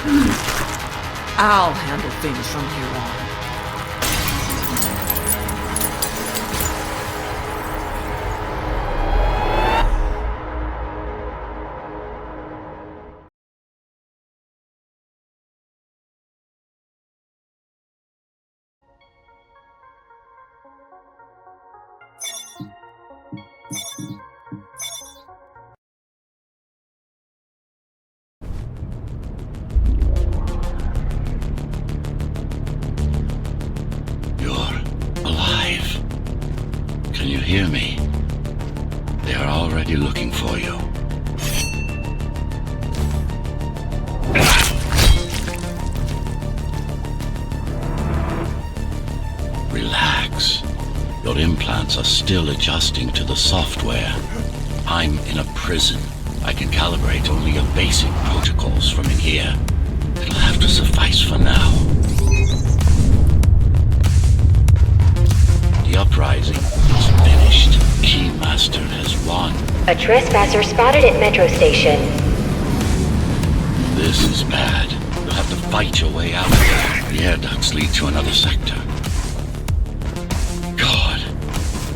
I'll handle things from here on. Can you hear me? They are already looking for you. Relax. Your implants are still adjusting to the software. I'm in a prison. I can calibrate only your basic protocols from in here. It'll have to suffice for now. The uprising is finished. Keymaster has won. A trespasser spotted at Metro Station. This is bad. You'll have to fight your way out of there. The air ducts lead to another sector. God,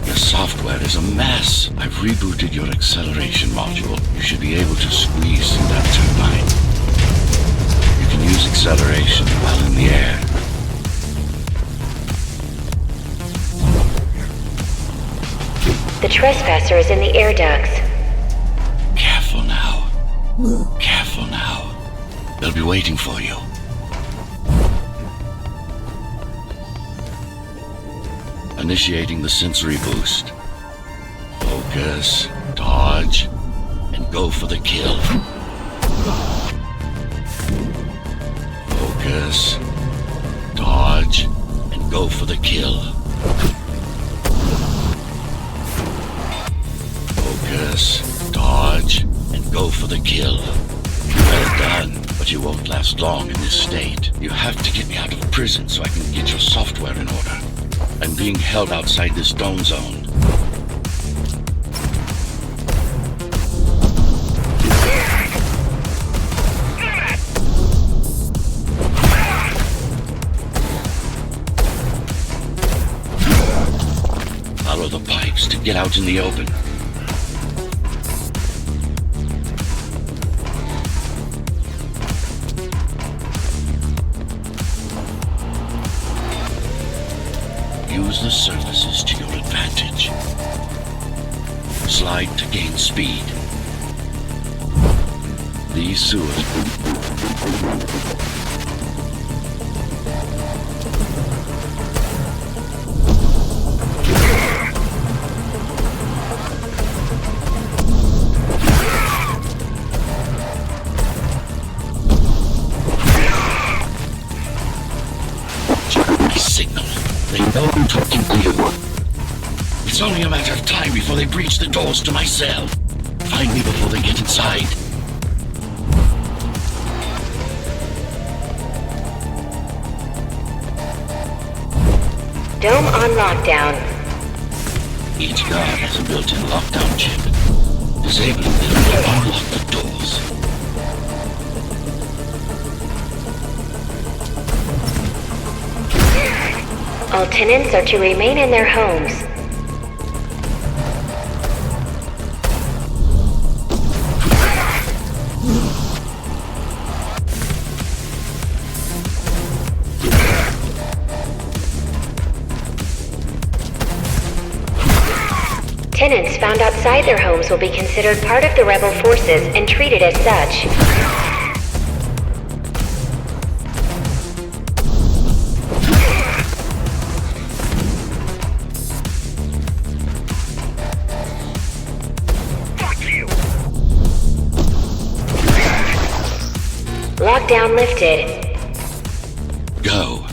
your software is a mess. I've rebooted your acceleration module. You should be able to squeeze through that turbine. You can use acceleration while in the air. The trespasser is in the air ducts. Careful now. Careful now. They'll be waiting for you. Initiating the sensory boost. Focus, dodge, and go for the kill. Focus, dodge, and go for the kill. Focus, dodge, and go for the kill. Well done, but you won't last long in this state. You have to get me out of prison so I can get your software in order. I'm being held outside this dome zone. Follow the pipes to get out in the open. Use the surfaces to your advantage. Slide to gain speed. These sewers... signal. They know I'm talking to you. It's only a matter of time before they breach the doors to my cell. Find me before they get inside. Dome on lockdown. Each guard has a built-in lockdown chip. Disabling them will unlock the doors. All tenants are to remain in their homes. Tenants found outside their homes will be considered part of the rebel forces and treated as such. Lockdown lifted. Go.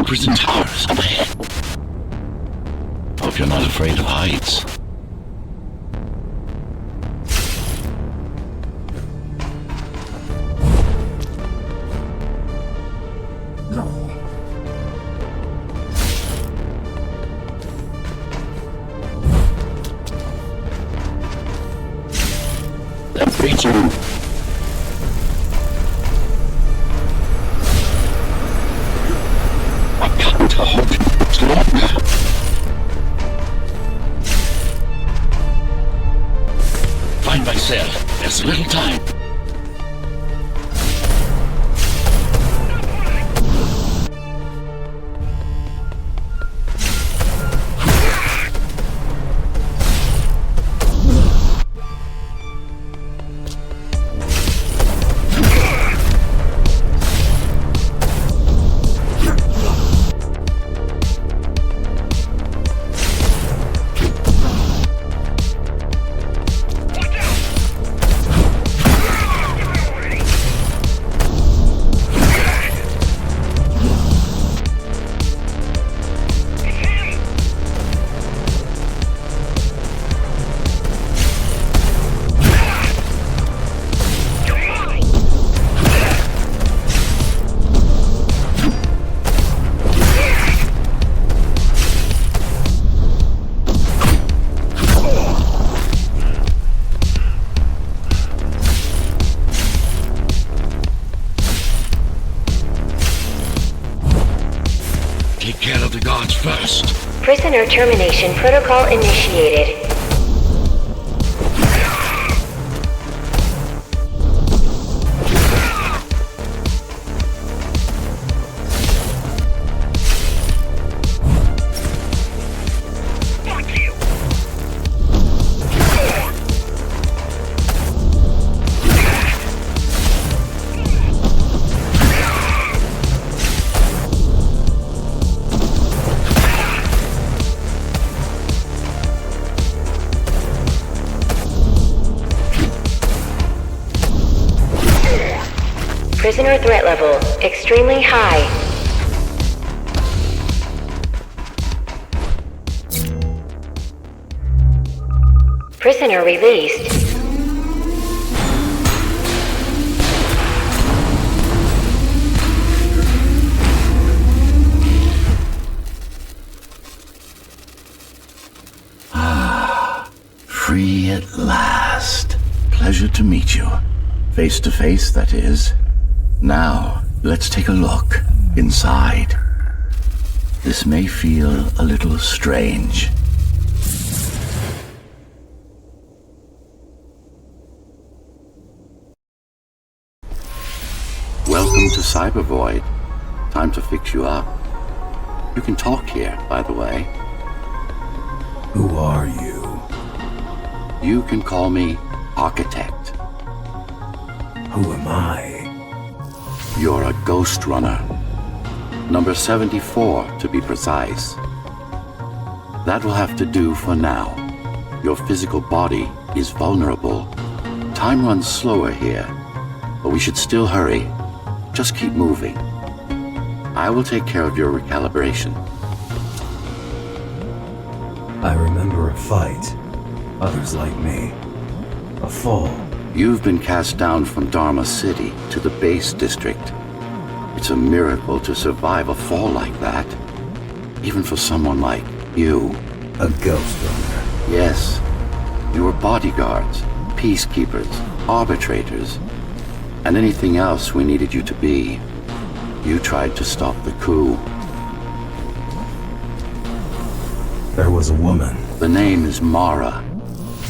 prison towers up ahead. Hope you're not afraid of heights. That creature. I've got to hold it longer. Find my cell. There's little time. Take care of the guards first. Prisoner termination protocol initiated. Prisoner threat level extremely high. Prisoner released. Free at last. Pleasure to meet you. Face to face, that is. Now, let's take a look inside. This may feel a little strange. Welcome to Cyber Void. Time to fix you up. You can talk here, by the way. Who are you? You can call me Architect. Who am I? You're a Ghostrunner. Number 74, to be precise. That will have to do for now. Your physical body is vulnerable. Time runs slower here, but we should still hurry. Just keep moving. I will take care of your recalibration. I remember a fight. Others like me. A fall. You've been cast down from Dharma City to the base district. It's a miracle to survive a fall like that. Even for someone like you. A Ghostrunner. Yes. You were bodyguards, peacekeepers, arbitrators, and anything else we needed you to be. You tried to stop the coup. There was a woman. The name is Mara,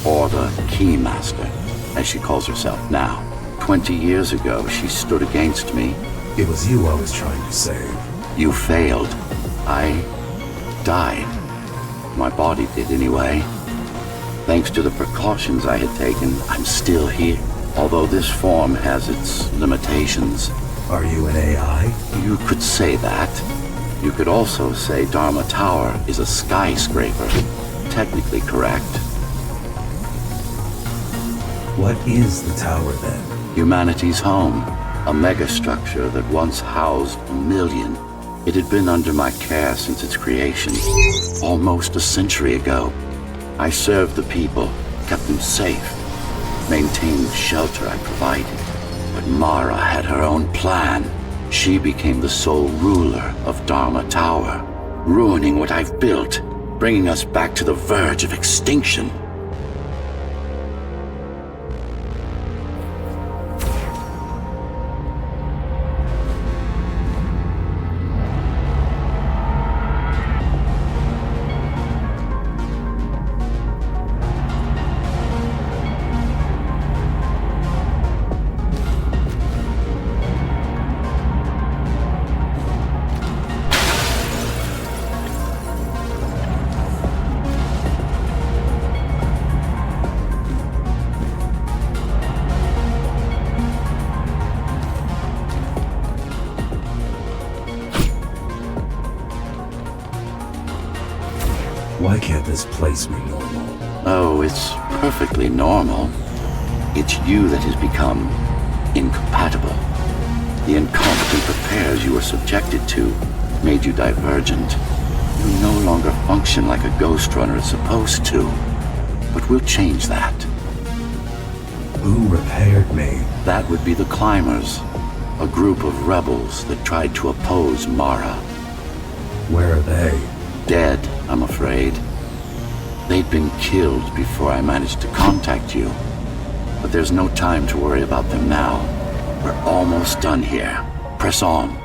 or the Keymaster, as she calls herself now. 20 years ago, she stood against me. It was you I was trying to save. You failed. I died. My body did anyway. Thanks to the precautions I had taken, I'm still here. Although this form has its limitations. Are you an AI? You could say that. You could also say Dharma Tower is a skyscraper. Technically correct. What is the tower then? Humanity's home. A megastructure that once housed 1 million. It had been under my care since its creation, almost a century ago. I served the people, kept them safe, maintained the shelter I provided. But Mara had her own plan. She became the sole ruler of Dharma Tower, ruining what I've built, bringing us back to the verge of extinction. Why can't this place be normal? Oh, it's perfectly normal. It's you that has become incompatible. The incompetent repairs you were subjected to made you divergent. You no longer function like a Ghostrunner is supposed to. But we'll change that. Who repaired me? That would be the Climbers, a group of rebels that tried to oppose Mara. Where are they? Dead, I'm afraid. They'd been killed before I managed to contact you. But there's no time to worry about them now. We're almost done here. Press on.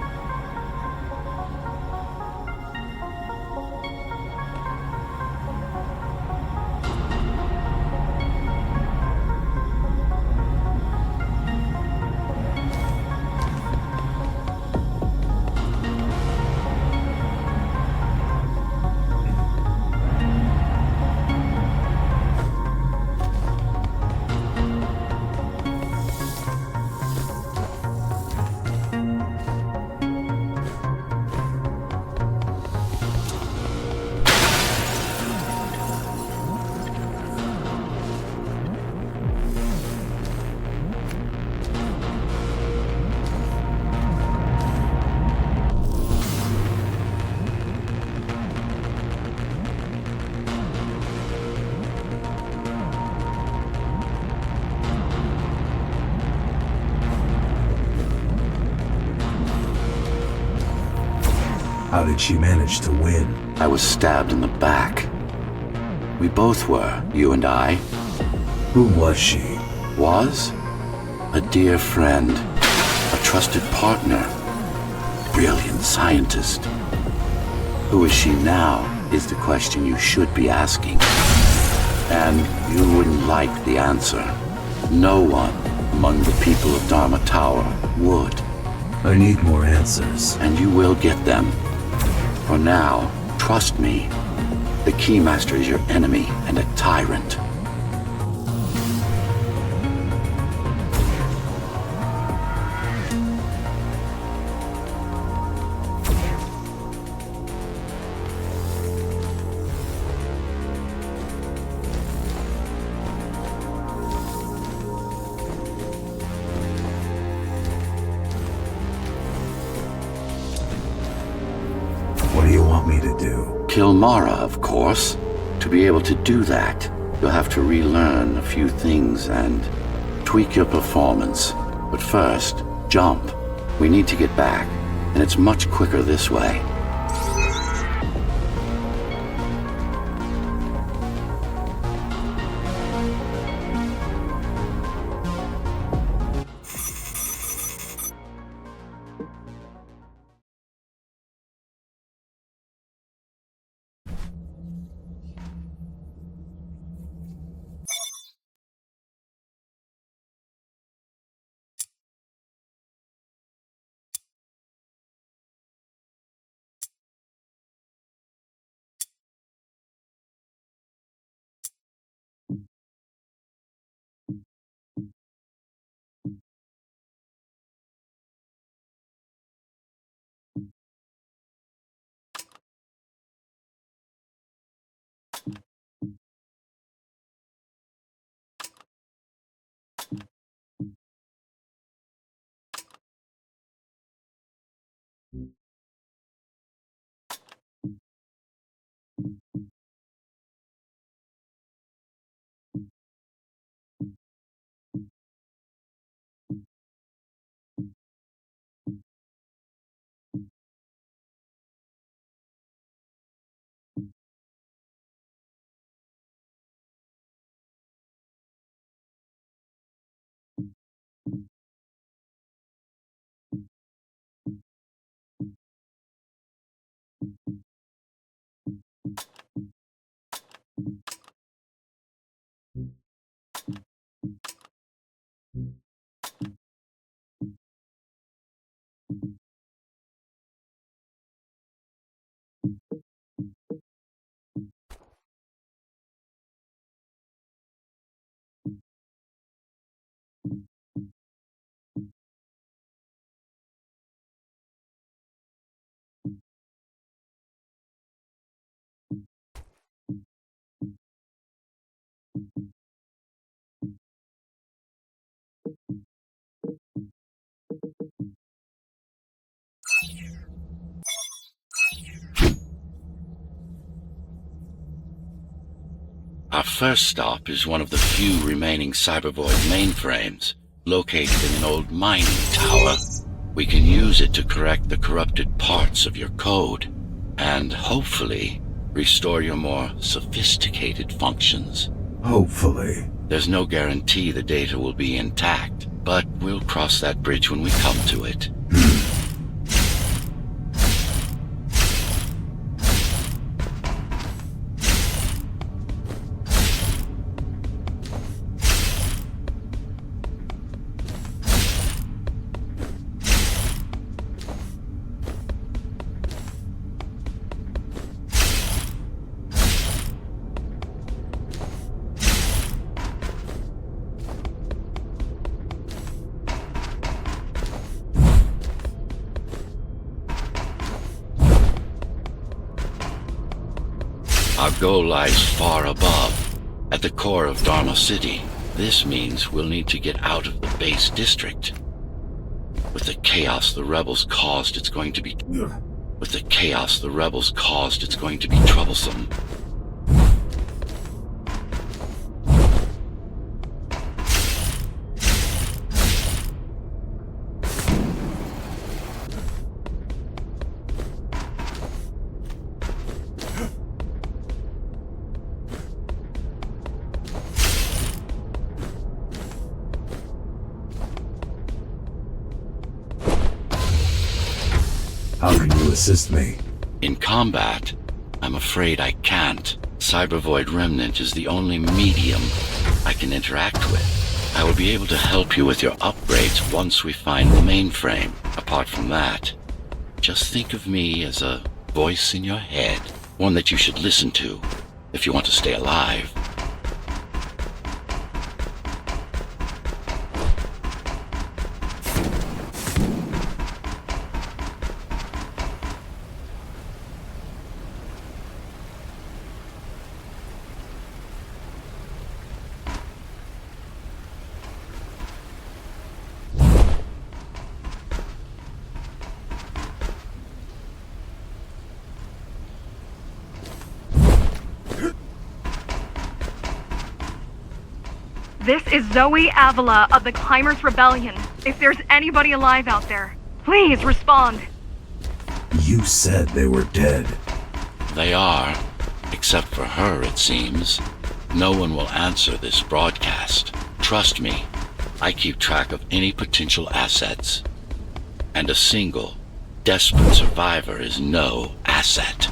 How did she manage to win? I was stabbed in the back. We both were, you and I. Who was she? Was? A dear friend. A trusted partner. Brilliant scientist. Who is she now is the question you should be asking. And you wouldn't like the answer. No one among the people of Dharma Tower would. I need more answers. And you will get them. For now, trust me. The Keymaster is your enemy and a tyrant. What do you want me to do? Kill Mara, of course. To be able to do that, you'll have to relearn a few things and tweak your performance. But first, jump. We need to get back, and it's much quicker this way. Our first stop is one of the few remaining Cybervoid mainframes, located in an old mining tower. We can use it to correct the corrupted parts of your code, and hopefully restore your more sophisticated functions. Hopefully. There's no guarantee the data will be intact, but we'll cross that bridge when we come to it. Our goal lies far above, at the core of Dharma City. This means we'll need to get out of the base district. With the chaos the rebels caused, it's going to be troublesome. How can you assist me? In combat, I'm afraid I can't. Cybervoid Remnant is the only medium I can interact with. I will be able to help you with your upgrades once we find the mainframe. Apart from that, just think of me as a voice in your head, one that you should listen to if you want to stay alive. This is Zoe Avila of the Climbers Rebellion. If there's anybody alive out there, please respond. You said they were dead. They are, except for her, it seems. No one will answer this broadcast. Trust me, I keep track of any potential assets. And a single, desperate survivor is no asset.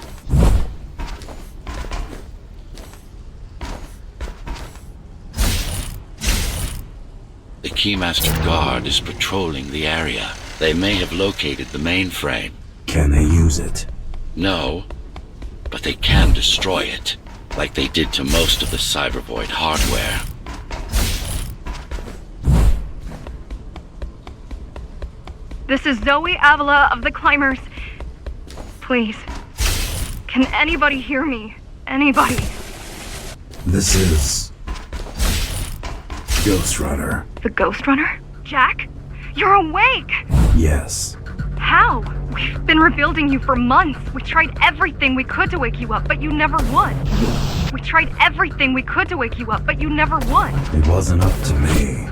The Keymaster Guard is patrolling the area. They may have located the mainframe. Can they use it? No, but they can destroy it, like they did to most of the Cybervoid hardware. This is Zoe Avila of the Climbers. Please, can anybody hear me? Anybody? This is... Ghostrunner. The Ghostrunner? Jack? You're awake! Yes. How? We've been rebuilding you for months. We tried everything we could to wake you up, but you never would. We tried everything we could to wake you up, but you never would. It wasn't up to me.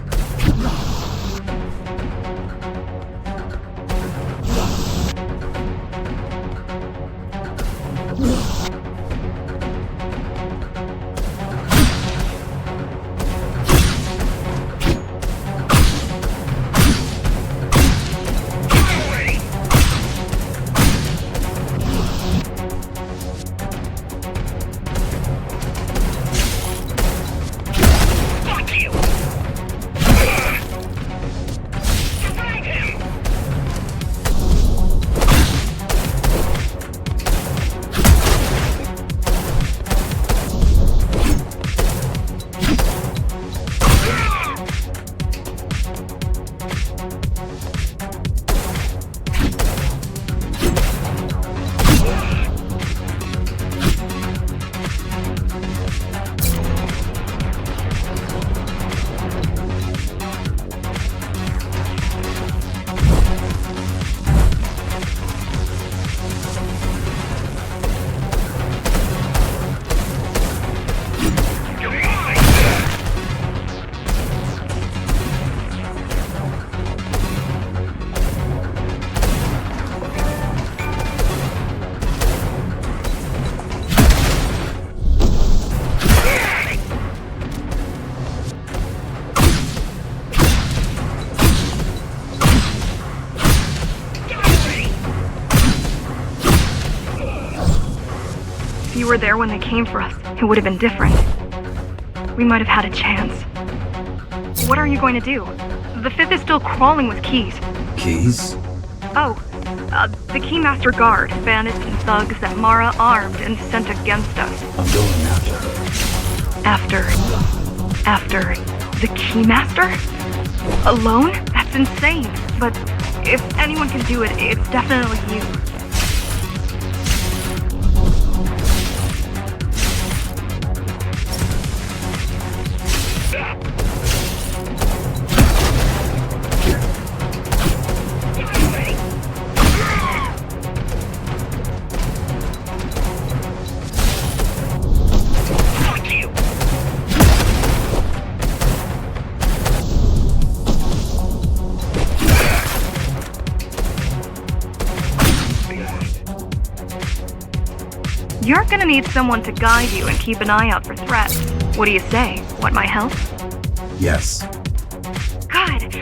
you were there when they came for us, it would have been different. We might have had a chance. What are you going to do? The Fifth is still crawling with keys. Keys? Oh, the Keymaster Guard, bandits and thugs that Mara armed and sent against us. I'm going after her. After the Keymaster? Alone? That's insane. But if anyone can do it, it's definitely you. You're gonna need someone to guide you and keep an eye out for threats. What do you say? Want my help? Yes. Good.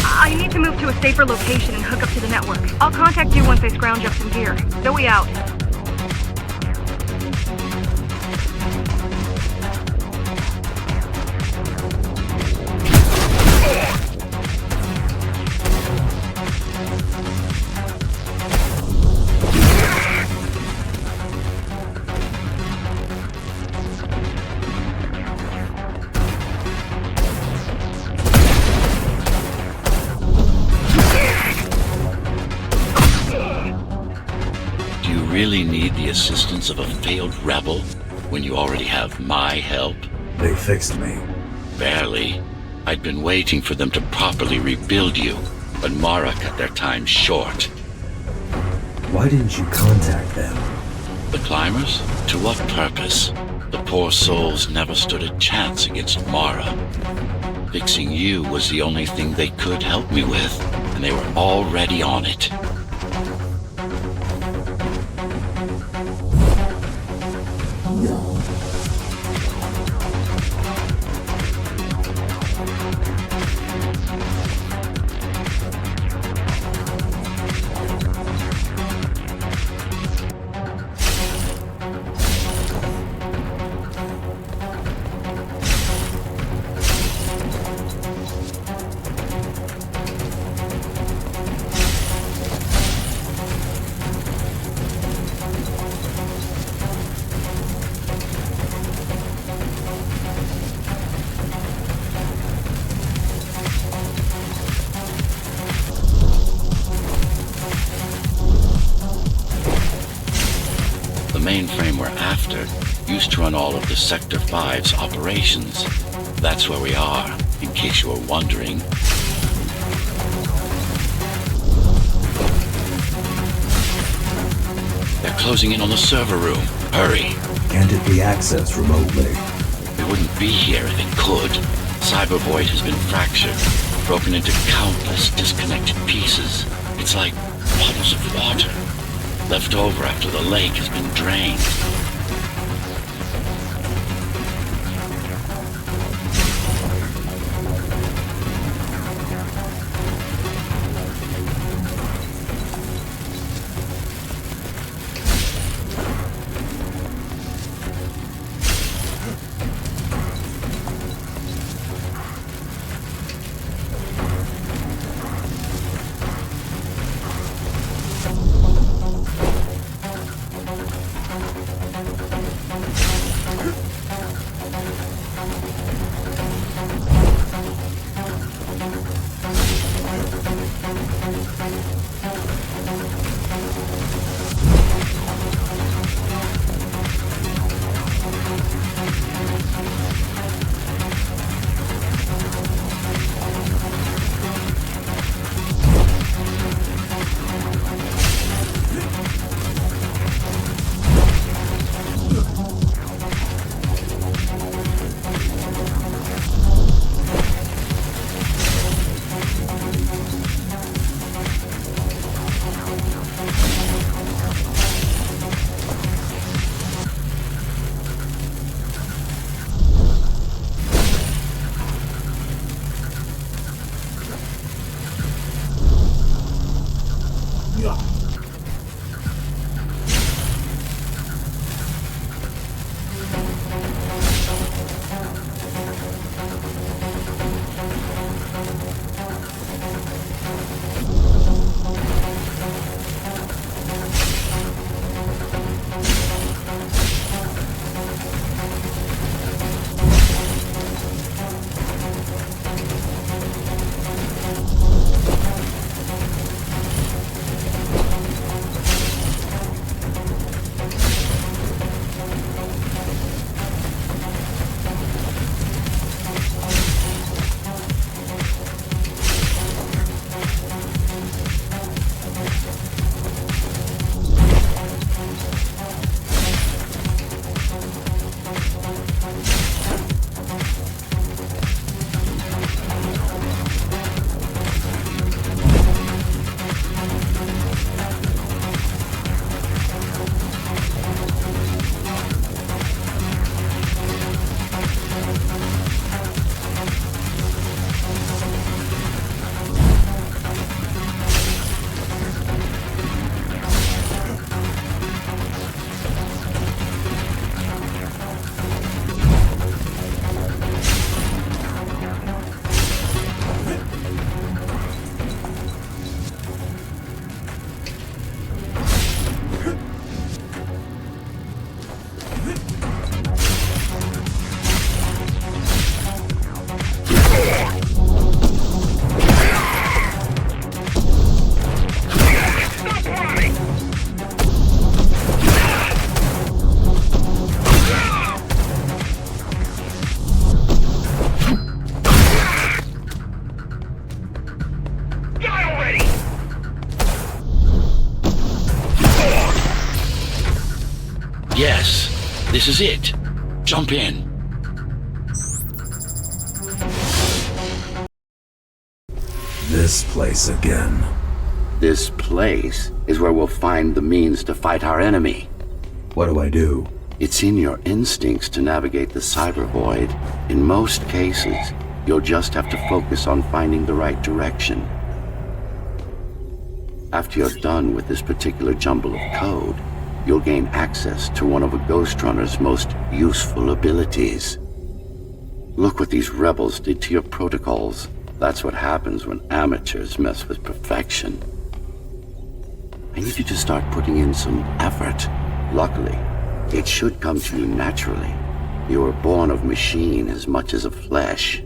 I need to move to a safer location and hook up to the network. I'll contact you once I scrounge up some gear. Zoe out. Really need the assistance of a failed rebel when you already have my help? They fixed me. Barely. I'd been waiting for them to properly rebuild you, but Mara cut their time short. Why didn't you contact them? The climbers? To what purpose? The poor souls never stood a chance against Mara. Fixing you was the only thing they could help me with, and they were already on it. The mainframe we're after used to run all of the Sector 5's operations. That's where we are, in case you were wondering. They're closing in on the server room. Hurry! Can't it be accessed remotely? We wouldn't be here if it could. Cyber Void has been fractured, broken into countless disconnected pieces. It's like bottles of water, left over after the lake has been drained. Yes, this is it. Jump in. This place again. This place is where we'll find the means to fight our enemy. What do I do? It's in your instincts to navigate the cyber void. In most cases, you'll just have to focus on finding the right direction. After you're done with this particular jumble of code, you'll gain access to one of a Ghostrunner's most useful abilities. Look what these rebels did to your protocols. That's what happens when amateurs mess with perfection. I need you to start putting in some effort. Luckily, it should come to you naturally. You were born of machine as much as of flesh.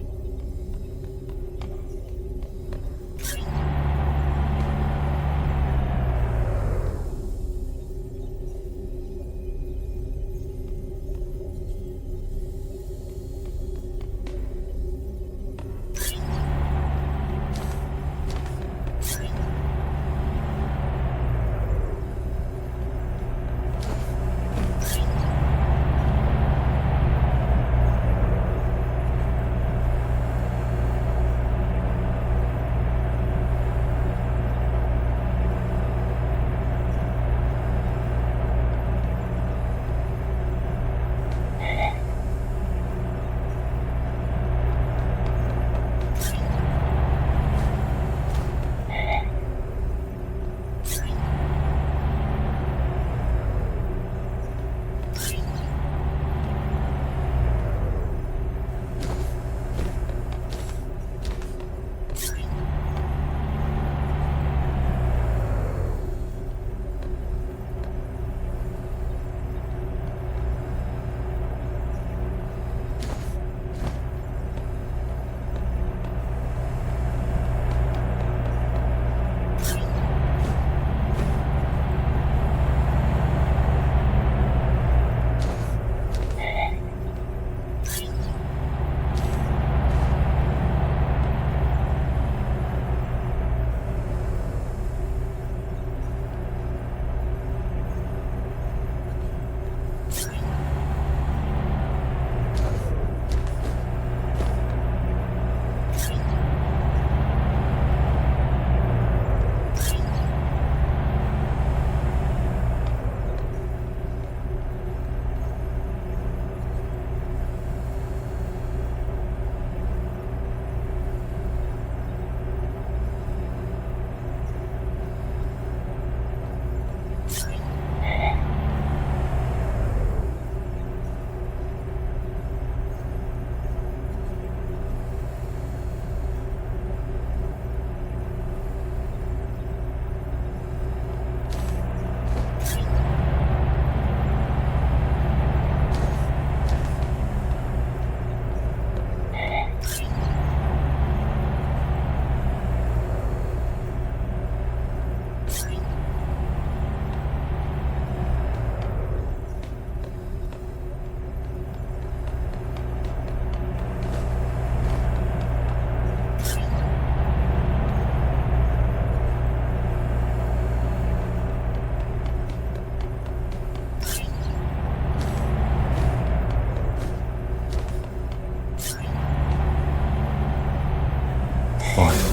Finally.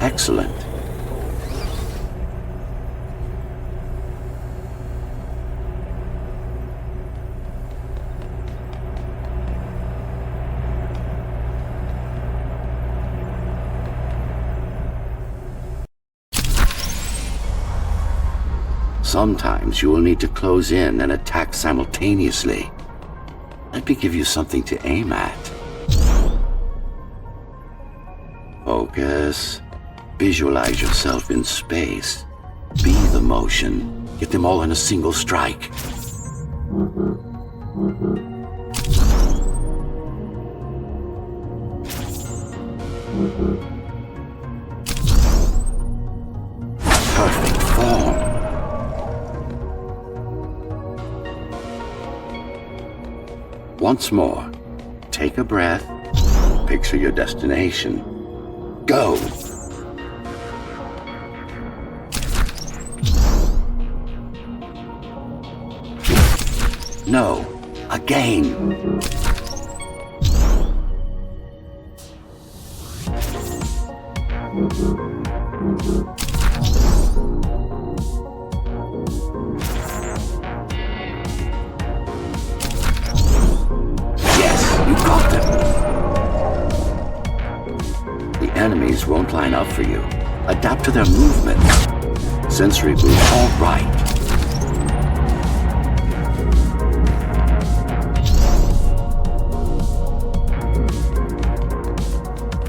Excellent. Sometimes you will need to close in and attack simultaneously. Let me give you something to aim at. Focus. Visualize yourself in space. Be the motion. Get them all in a single strike. Perfect form. Once more, take a breath, picture your destination. Go! No, again. Yes, you got them. The enemies won't line up for you. Adapt to their movement. Sensory boost, all right.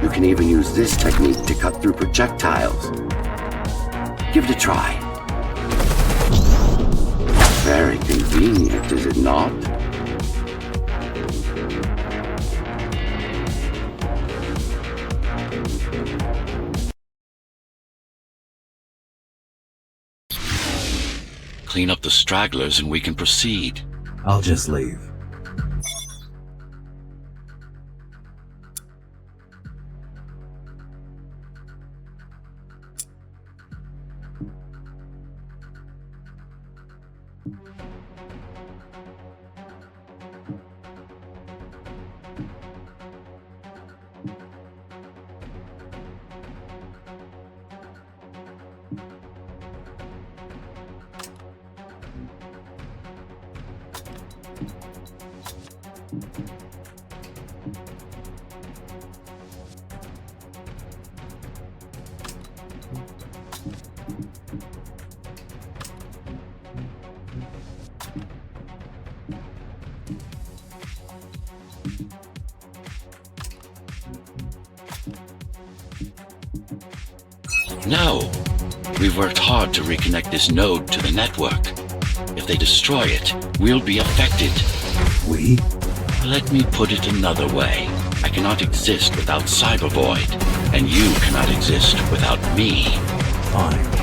You can even use this technique to cut through projectiles. Give it a try. Very convenient, is it not? Clean up the stragglers and we can proceed. I'll just leave. No. We've worked hard to reconnect this node to the network. If they destroy it, we'll be affected. We? Let me put it another way. I cannot exist without Cybervoid, and you cannot exist without me. Fine.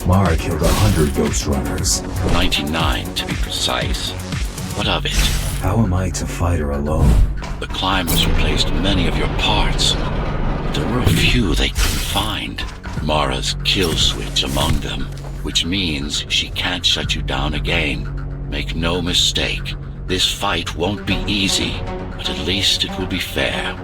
Mara killed 100 Ghostrunners. 99 to be precise. What of it? How am I to fight her alone? The climbers replaced many of your parts. But there were a few they couldn't find. Mara's kill switch among them, which means she can't shut you down again. Make no mistake, this fight won't be easy, but at least it will be fair.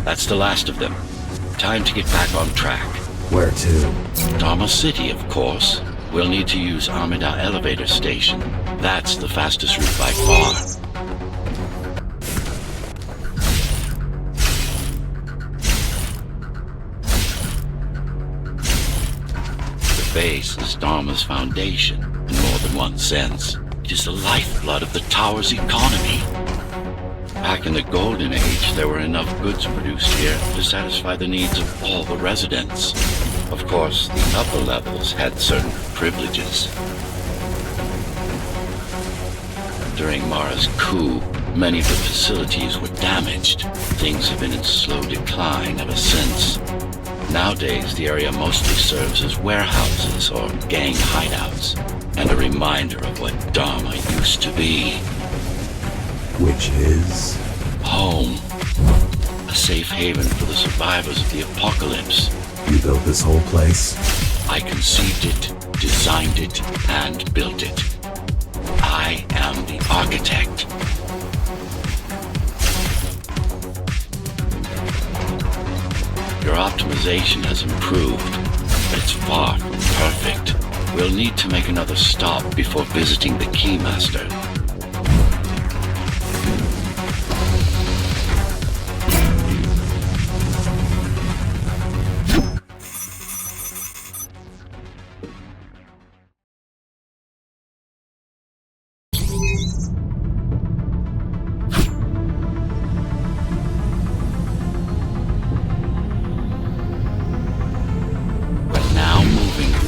That's the last of them. Time to get back on track. Where to? Dharma City, of course. We'll need to use Amida Elevator Station. That's the fastest route by far. The base is Dharma's foundation, in more than one sense. It is the lifeblood of the tower's economy. Back in the Golden Age, there were enough goods produced here to satisfy the needs of all the residents. Of course, the upper levels had certain privileges. During Mara's coup, many of the facilities were damaged. Things have been in slow decline ever since. Nowadays, the area mostly serves as warehouses or gang hideouts, and a reminder of what Dharma used to be. Which is? Home. A safe haven for the survivors of the apocalypse. You built this whole place? I conceived it, designed it, and built it. I am the architect. Your optimization has improved, but it's far from perfect. We'll need to make another stop before visiting the Keymaster.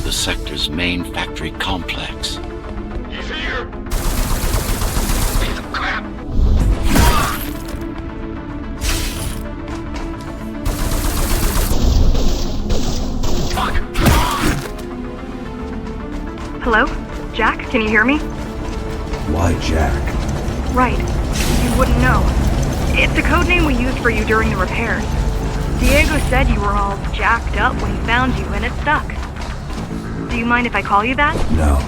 The sector's main factory complex. He's here! Piece of crap! Fuck! Hello? Jack, can you hear me? Why Jack? Right. You wouldn't know. It's a code name we used for you during the repairs. Diego said you were all jacked up when he found you, and it stuck. Do you mind if I call you that? No.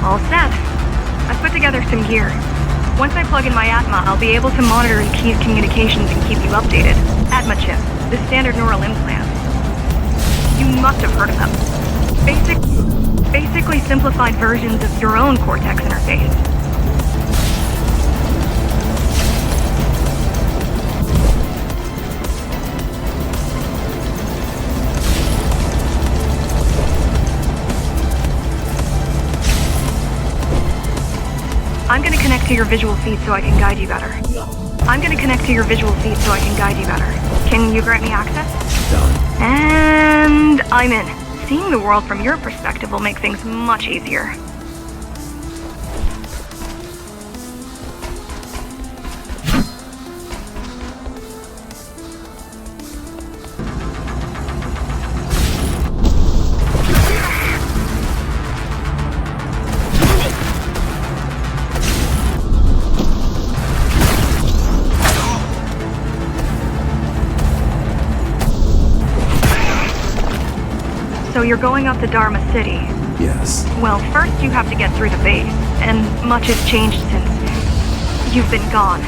All set. I've put together some gear. Once I plug in my Atma, I'll be able to monitor the key's communications and keep you updated. Atma chip, the standard neural implant. You must have heard of them. Basically simplified versions of your own Cortex interface. I'm gonna connect to your visual feed so I can guide you better. Can you grant me access? Done. And I'm in. Seeing the world from your perspective will make things much easier. So you're going up to Dharma City. Yes. Well, first you have to get through the base, and much has changed since you've been gone.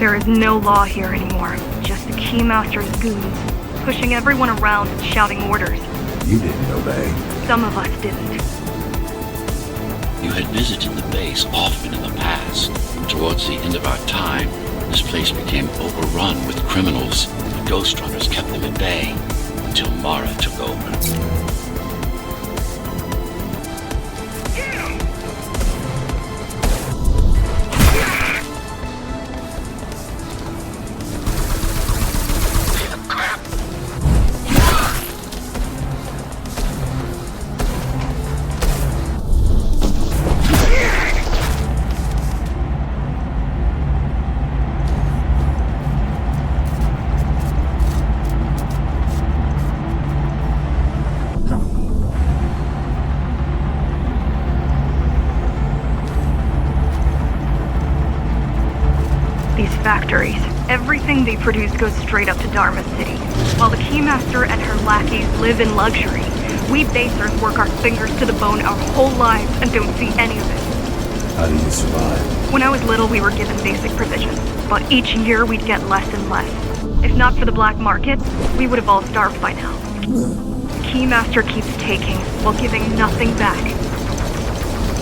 There is no law here anymore, just the Keymaster's goons, pushing everyone around and shouting orders. You didn't obey. Some of us didn't. You had visited the base often in the past. Towards the end of our time, this place became overrun with criminals. The Ghostrunners kept them at bay until Mara took over. factories. Everything they produce goes straight up to Dharma City. While the Keymaster and her lackeys live in luxury, we basers work our fingers to the bone our whole lives and don't see any of it. How do you survive? When I was little, we were given basic provisions, but each year we'd get less and less. If not for the black market, we would have all starved by now. The Keymaster keeps taking, while giving nothing back.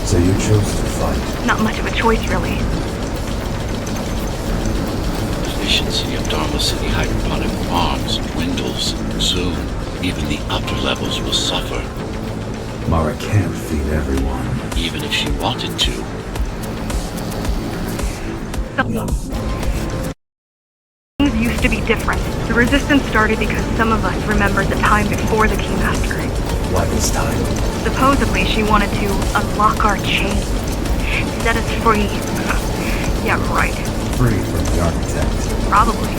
So you chose to fight. Not much of a choice, really. Efficiency of Dharma City hydroponic farms dwindles. Soon, even the upper levels will suffer. Mara can't feed everyone. Even if she wanted to. Things used to be different. The resistance started because some of us remembered the time before the Keymaster. What was time? Supposedly, she wanted to unlock our chains. Set us free. Yeah, right. Free from the architect. Probably.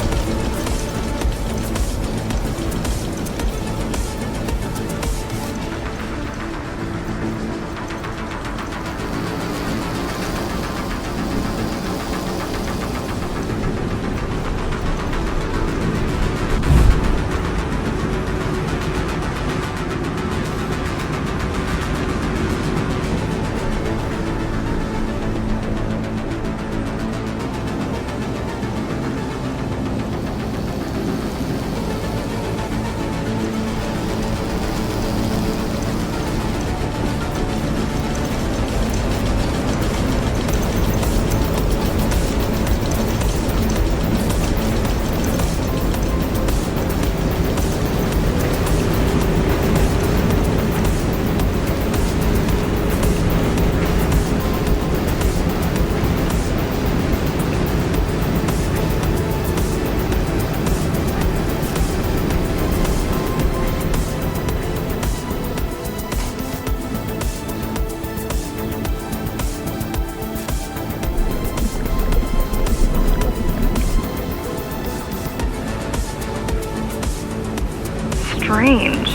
Strange.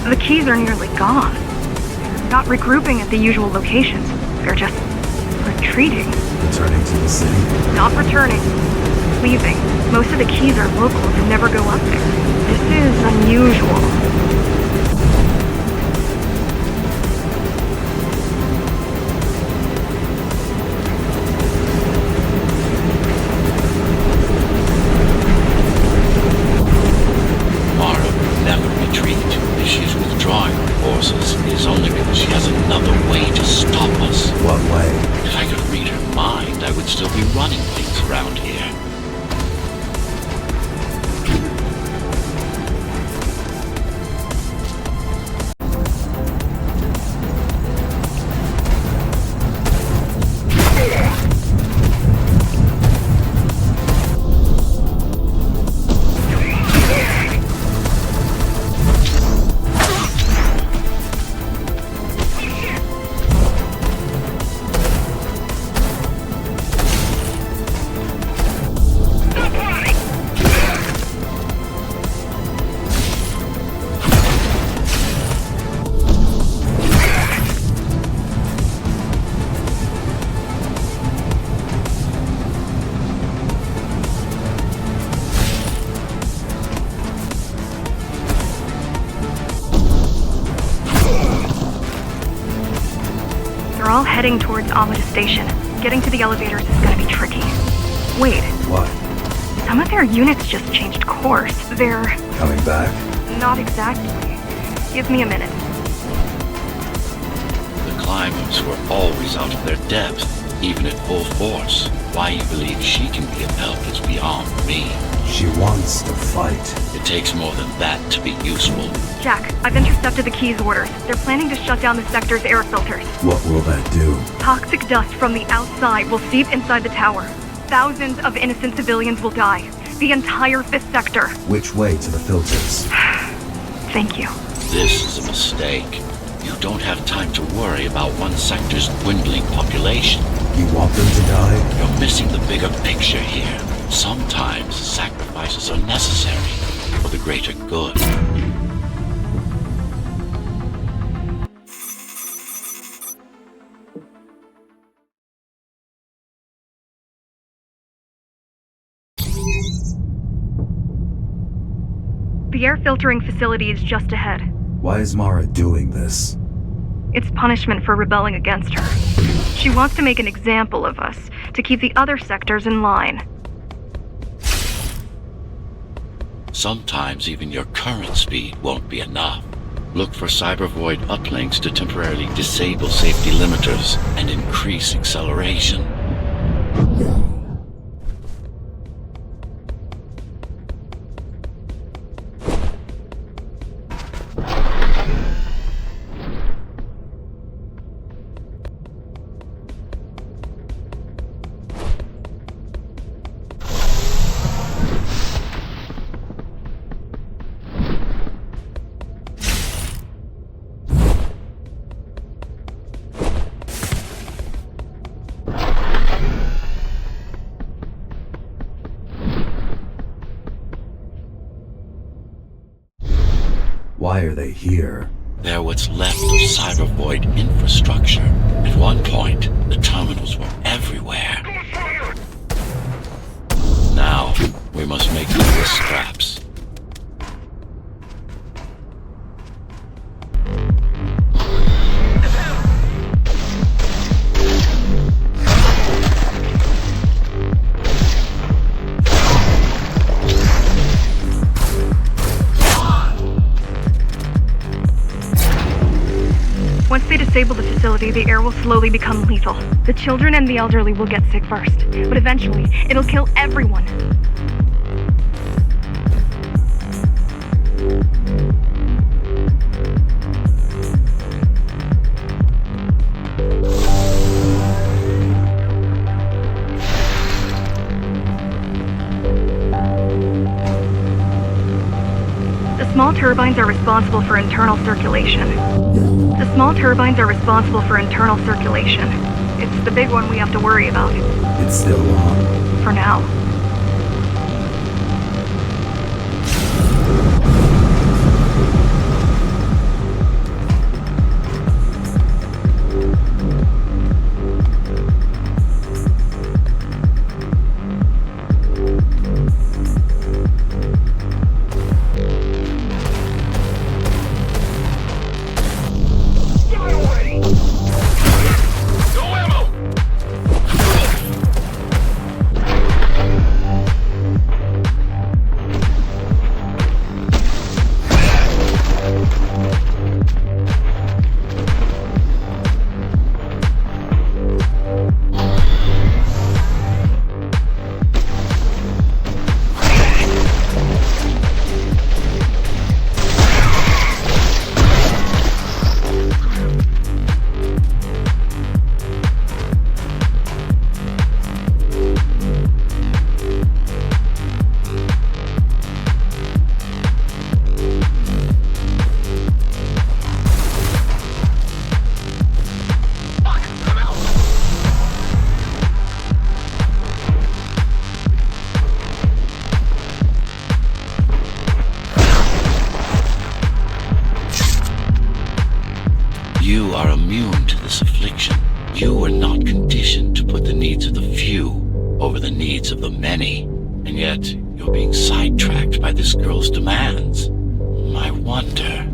The keys are nearly gone. They're not regrouping at the usual locations. They're just retreating. Returning to the city. Not returning. Leaving. Most of the keys are locals who never go up there. This is unusual. Mara will never retreat. If she's withdrawing her forces, it is only because she has another way to stop us. What way? If I could read her mind, I would still be running things around here. They're all heading towards Amada Station. Getting to the elevators is gonna be tricky. Wait, What? some of their units just changed course. They're... Coming back? not exactly. Give me a minute. The climbers were always out of their depth, even at full force. Why you believe she can be of help is beyond me. She wants to fight. It takes more than that to be useful. Jack, I've intercepted the Keys orders. They're planning to shut down the sector's air filters. What will that do? Toxic dust from the outside will seep inside the tower. Thousands of innocent civilians will die. The entire 5th sector. Which way to the filters? Thank you. This is a mistake. You don't have time to worry about one sector's dwindling population. You want them to die? You're missing the bigger picture here. Sometimes sacrifices are necessary for the greater good. The air filtering facility is just ahead. Why is Mara doing this? It's punishment for rebelling against her. She wants to make an example of us, to keep the other sectors in line. Sometimes even your current speed won't be enough. Look for cybervoid uplinks to temporarily disable safety limiters and increase acceleration. Why are they here? They're what's left of cybervoid infrastructure. At one point, the terminals were everywhere. Now, we must make them with scraps. Once they disable the facility, the air will slowly become lethal. The children and the elderly will get sick first, but eventually, it'll kill everyone. The small turbines are responsible for internal circulation. It's the big one we have to worry about. It's still on. For now. You are immune to this affliction. You are not conditioned to put the needs of the few over the needs of the many. And yet, you're being sidetracked by this girl's demands. I wonder...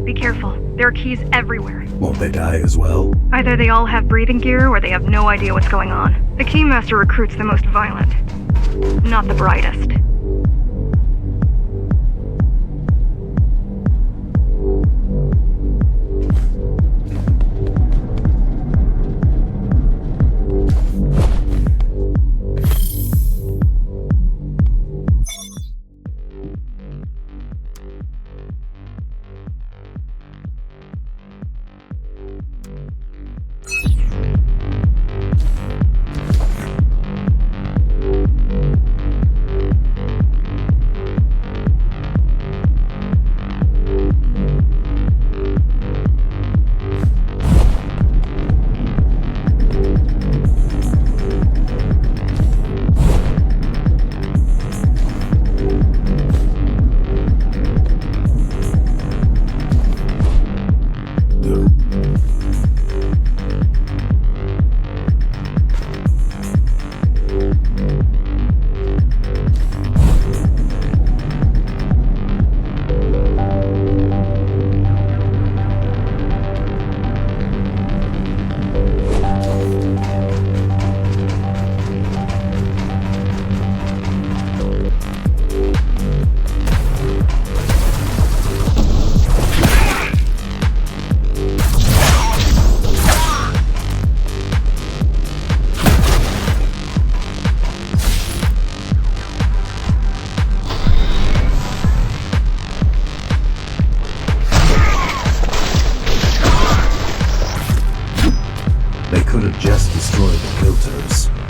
Be careful. There are keys everywhere. Won't they die as well? Either they all have breathing gear or they have no idea what's going on. The Keymaster recruits the most violent, not the brightest.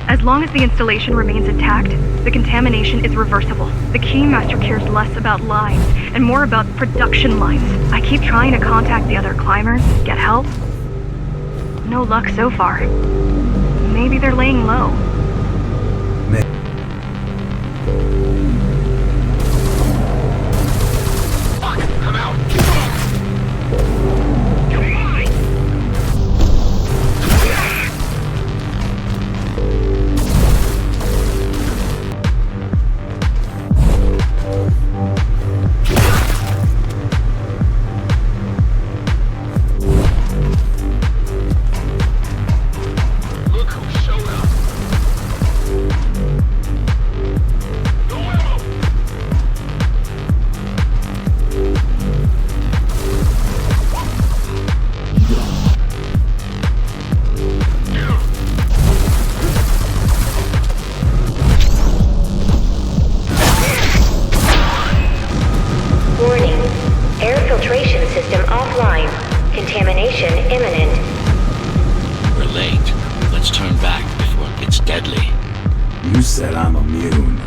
As long as the installation remains intact, the contamination is reversible. The Keymaster cares less about lines and more about production lines. I keep trying to contact the other climbers, get help. No luck so far. Maybe they're laying low. Fuck! I'm out! Come on! Look who showed up! No ammo! Warning. Air filtration system offline. Contamination imminent. We're late. Let's turn back before it gets deadly. You said I'm immune.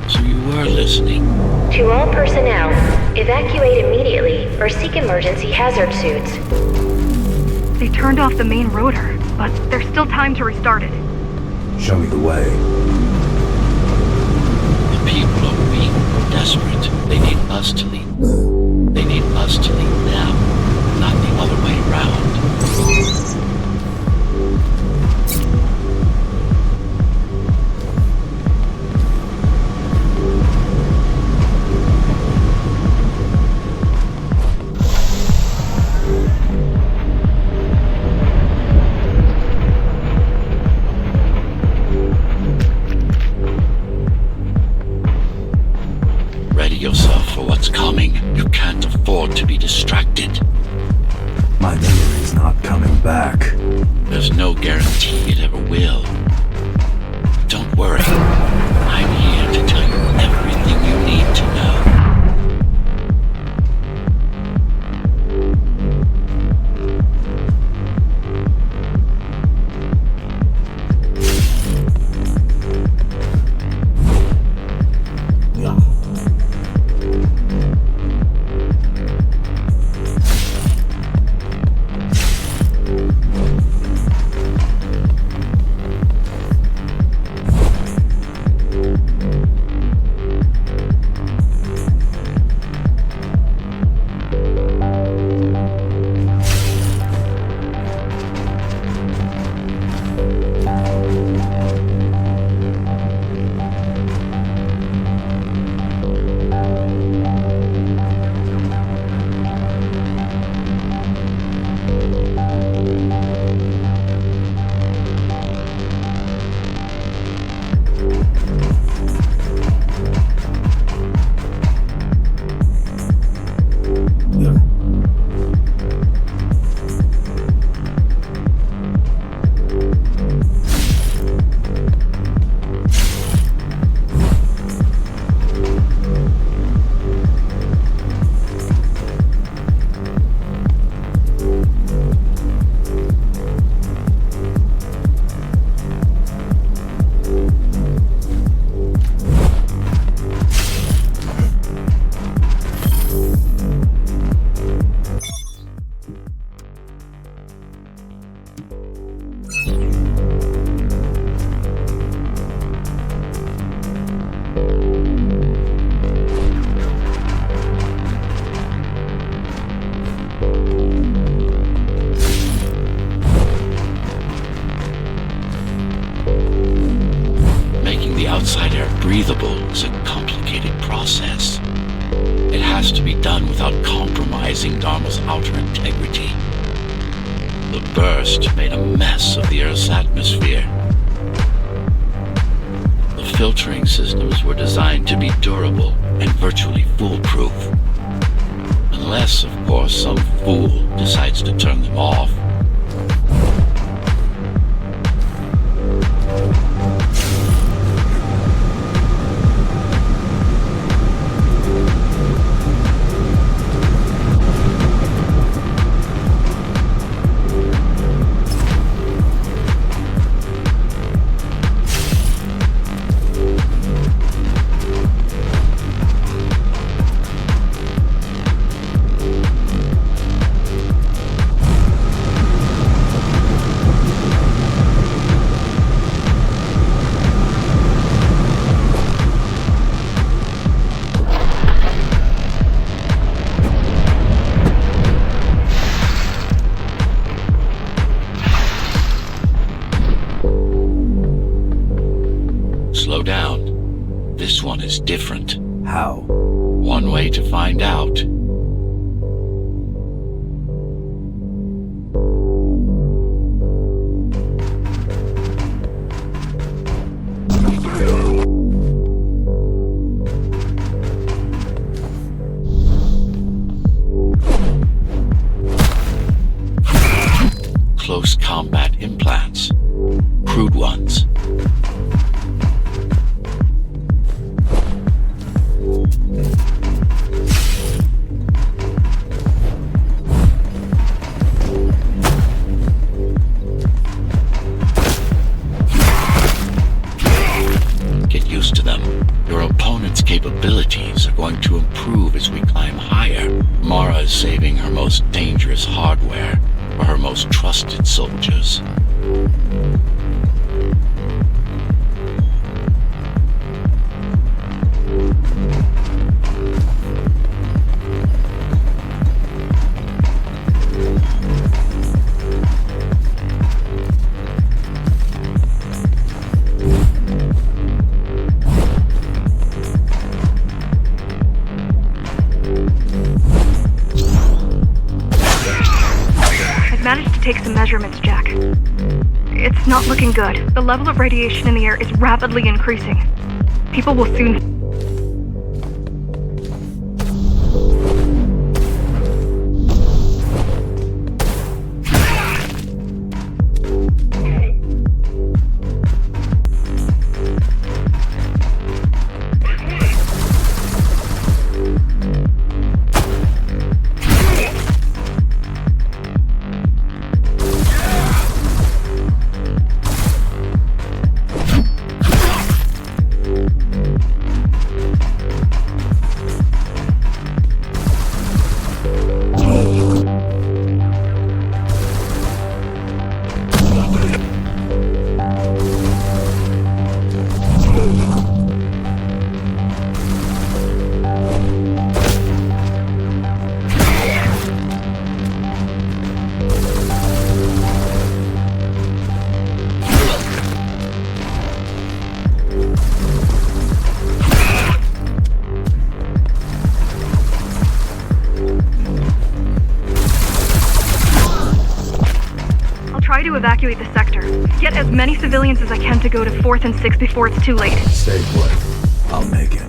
So you were listening. To all personnel, evacuate immediately or seek emergency hazard suits. They turned off the main rotor, but there's still time to restart it. Show me the way. The people are weak, desperate. They need us to lead. They need us to lead them, not the other way around. Ready yourself for what's coming. You can't afford to be distracted. My memory's not coming back. There's no guarantee it ever will. Don't worry. I'm here to tell you everything you need to know. Making the outside air breathable is a complicated process. It has to be done without compromising Dharma's outer integrity. The burst made a mess of the Earth's atmosphere. The filtering systems were designed to be durable and virtually foolproof. Unless, of course, some fool decides to turn them off. Slow down. This one is different. How? One way to find out. Close combat implants. Crude ones. Get used to them. Your opponent's capabilities are going to improve as we climb higher. Mara is saving her most dangerous hardware for her most trusted soldiers. Managed to take some measurements, Jack. It's not looking good. The level of radiation in the air is rapidly increasing. People will soon... Try to evacuate the sector. Get as many civilians as I can to go to 4th and 6th before it's too late. Stay put. I'll make it.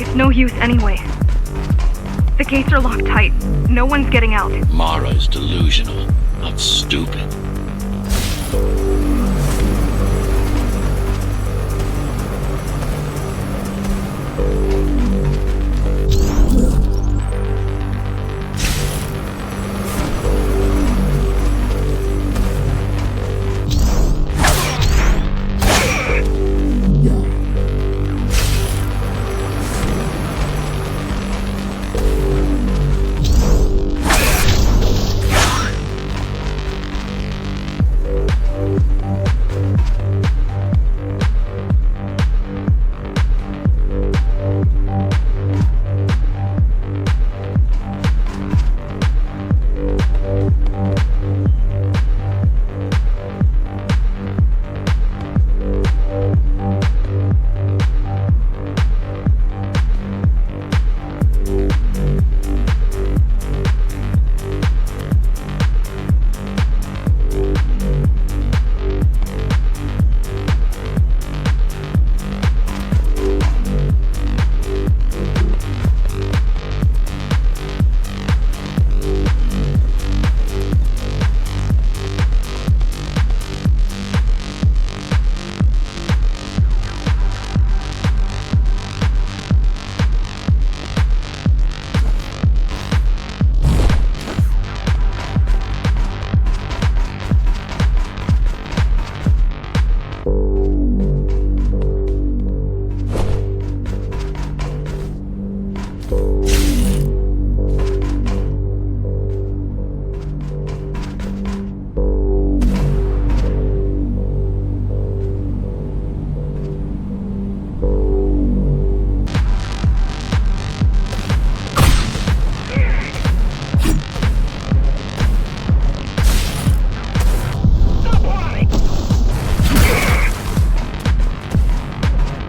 It's no use anyway. The gates are locked tight. No one's getting out. Mara is delusional, not stupid.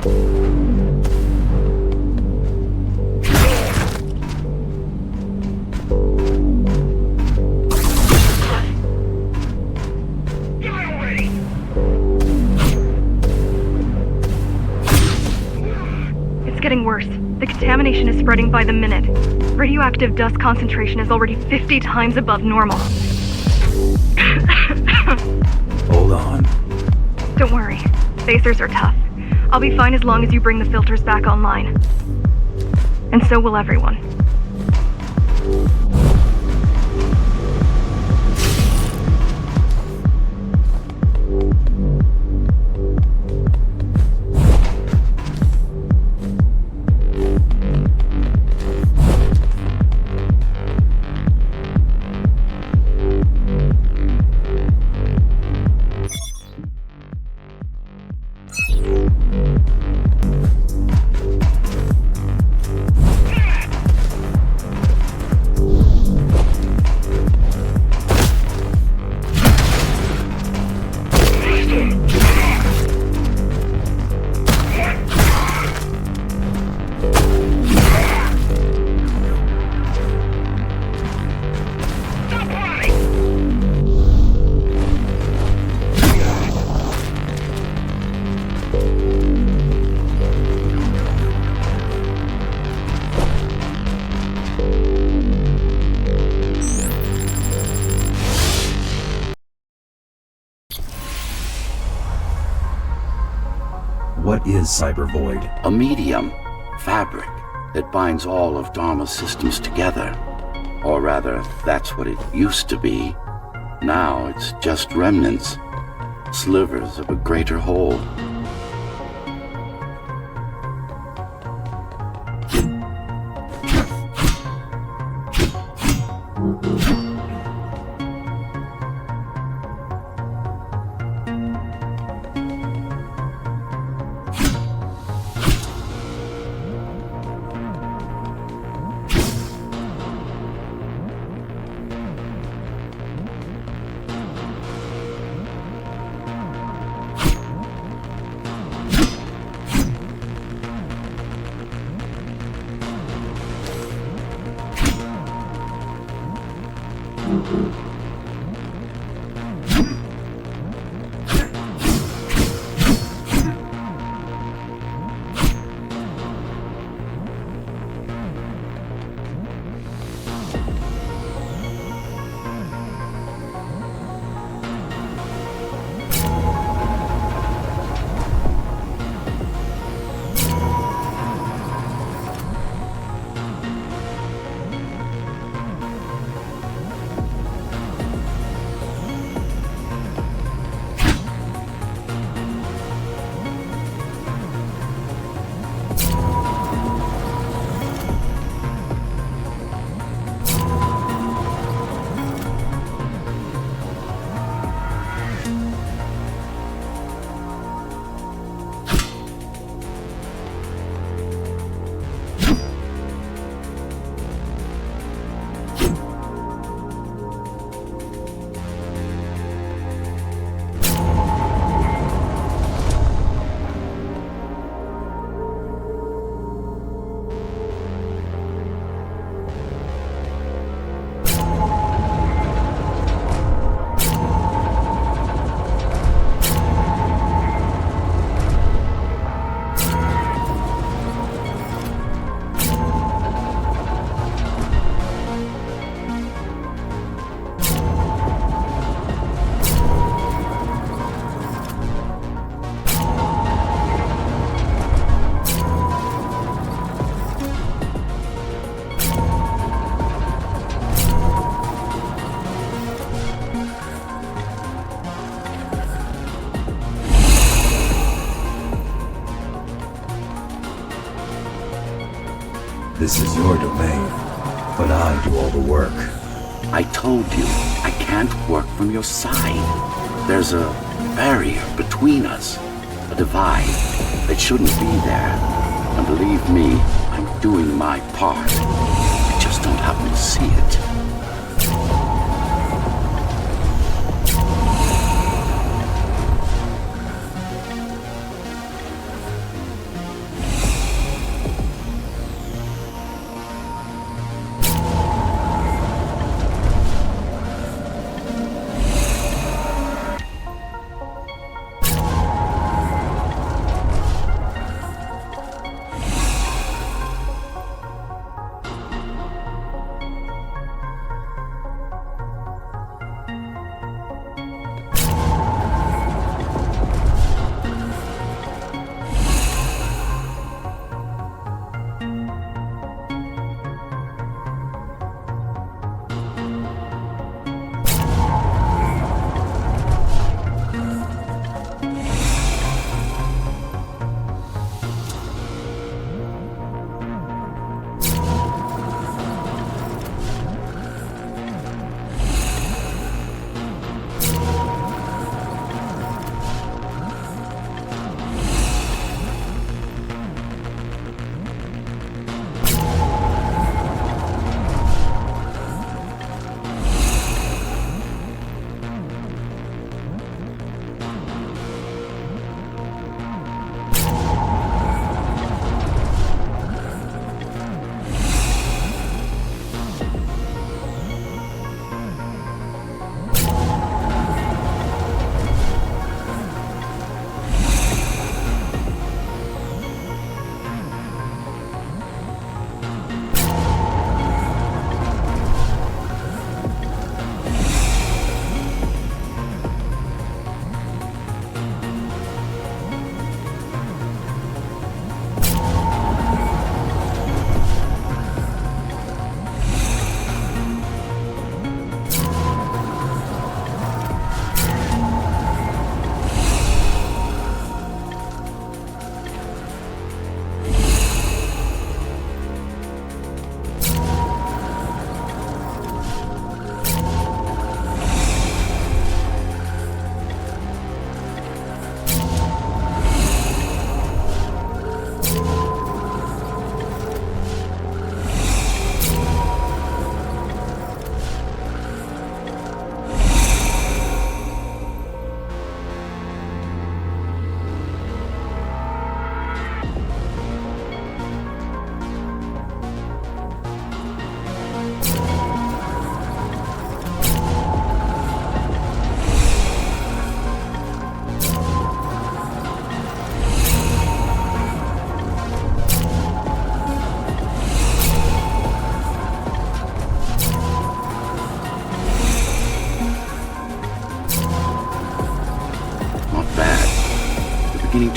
Die already! It's getting worse. The contamination is spreading by the minute. Radioactive dust concentration is already 50 times above normal. Hold on. Don't worry. Spacers are tough. I'll be fine as long as you bring the filters back online. And so will everyone. What is Cyber Void? A medium, fabric, that binds all of Dharma's systems together. Or rather, that's what it used to be. Now it's just remnants, slivers of a greater whole. This is your domain, but I do all the work. I told you, I can't work from your side. There's a barrier between us, a divide that shouldn't be there. And believe me, I'm doing my part. I just don't happen to see it.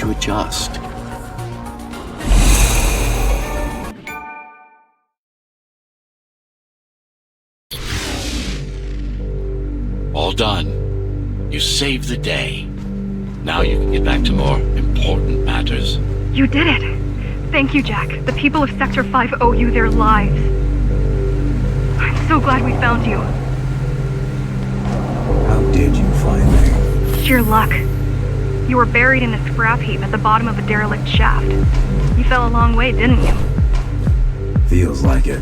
to adjust. All done. You saved the day. Now you can get back to more important matters. You did it! Thank you, Jack. The people of Sector 5 owe you their lives. I'm so glad we found you. How did you find me? Sheer luck. You were buried in a scrap heap at the bottom of a derelict shaft. You fell a long way, didn't you? Feels like it.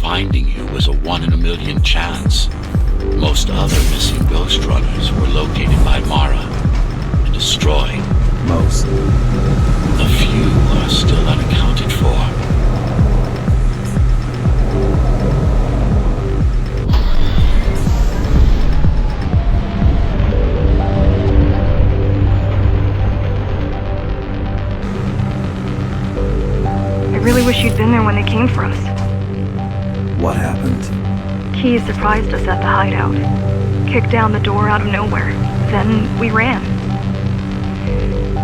Finding you was a 1 in a million chance. Most other missing Ghostrunners were located by Mara and destroyed. Most. A few are still unaccounted for. I really wish you'd been there when they came for us. What happened? Keys surprised us at the hideout. Kicked down the door out of nowhere. Then we ran.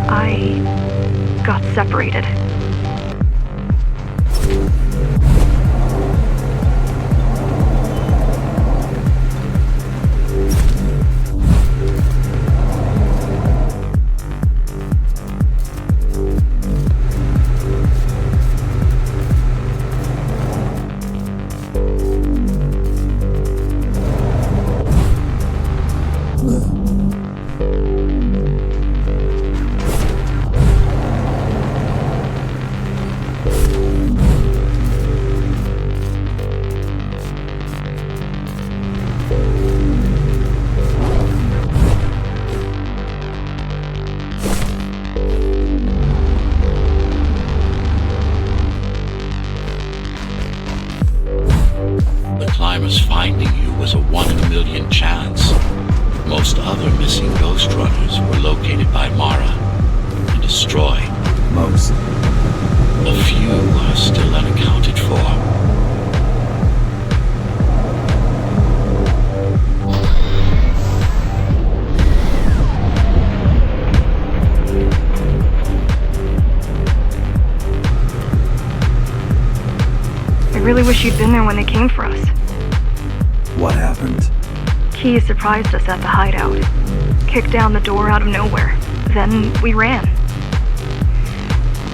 I got separated. Finding you was a 1 in a million chance. Most other missing Ghostrunners were located by Mara and destroyed. Most. A few are still unaccounted for. I really wish you'd been there when they came for us. What happened? Keys surprised us at the hideout. Kicked down the door out of nowhere. Then we ran.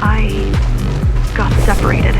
I got separated.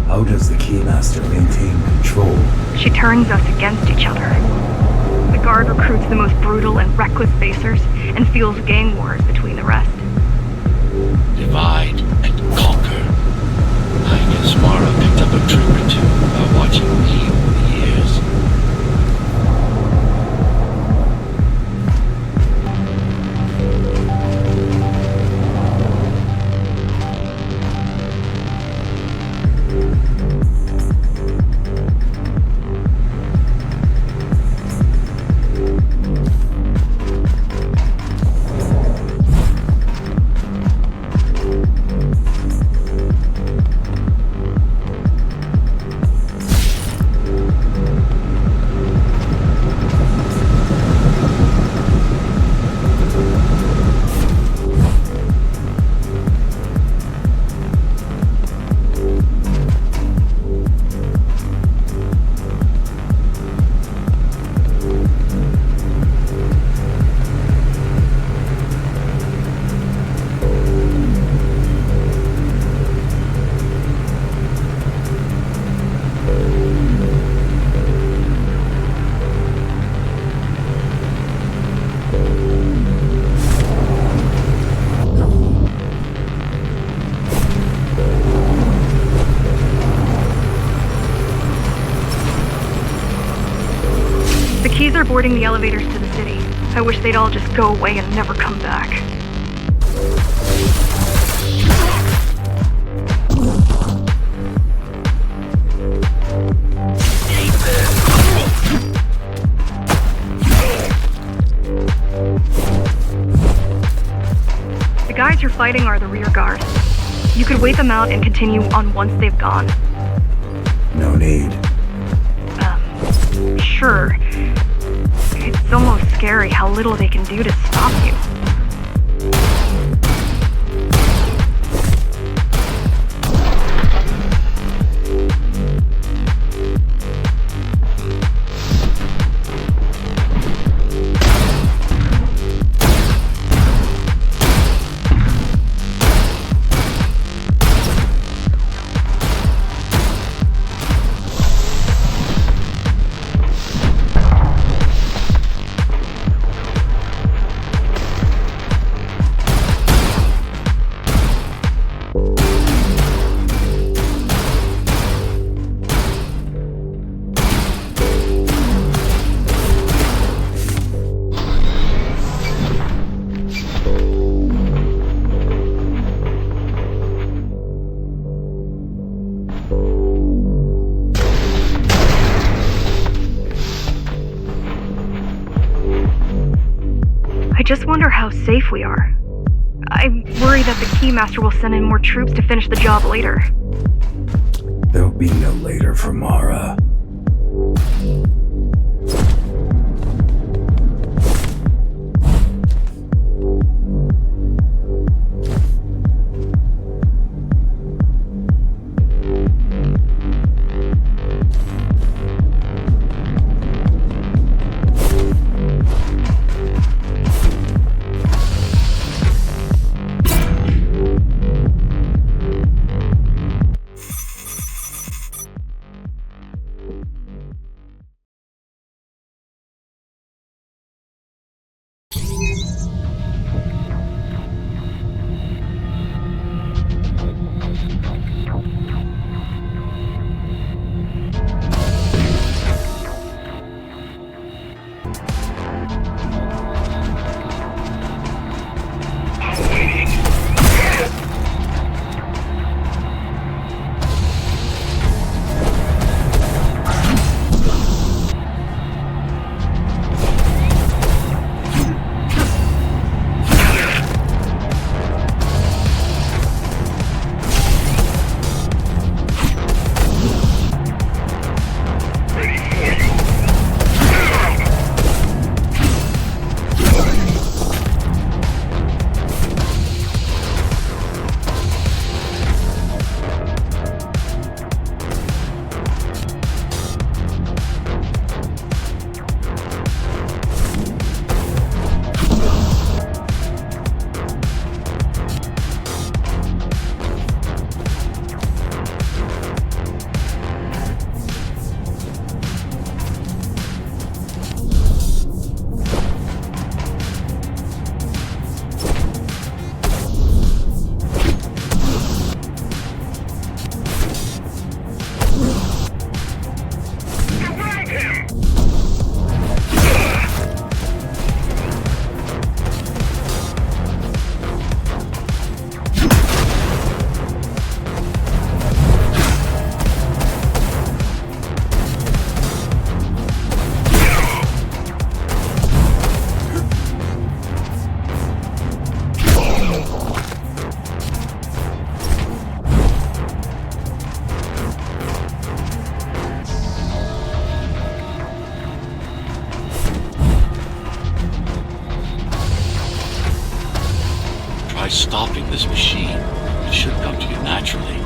How does the Keymaster maintain control? She turns us against each other. The guard recruits the most brutal and reckless facers and fuels gang wars between the rest. Divide and conquer. I guess Mara picked up a trick or two by watching me over the years. are boarding the elevators to the city. I wish they'd all just go away and never come back. The guys you're fighting are the rear guard. You could wait them out and continue on once they've gone. No need. Sure. It's almost scary how little they can do to stop you. I just wonder how safe we are. I worry that the Keymaster will send in more troops to finish the job later. There'll be no later for Mara. Stopping this machine. It should come to you naturally.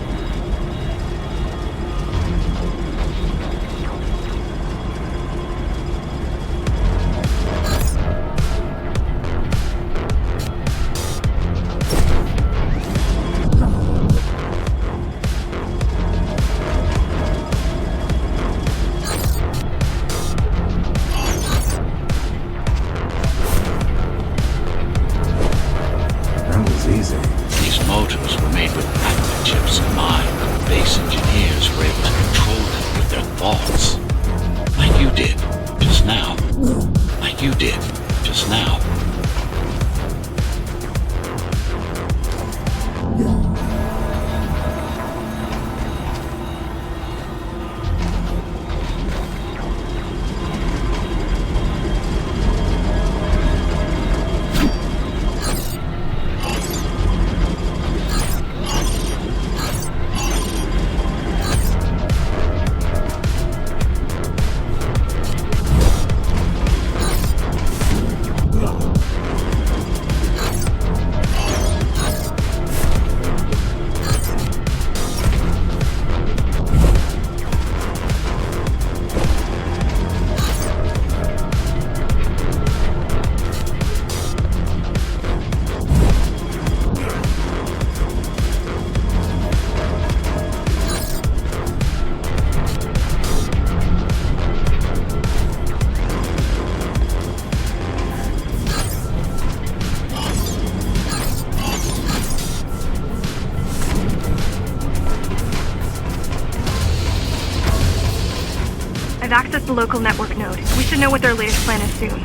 accessed the local network node. We should know what their latest plan is soon.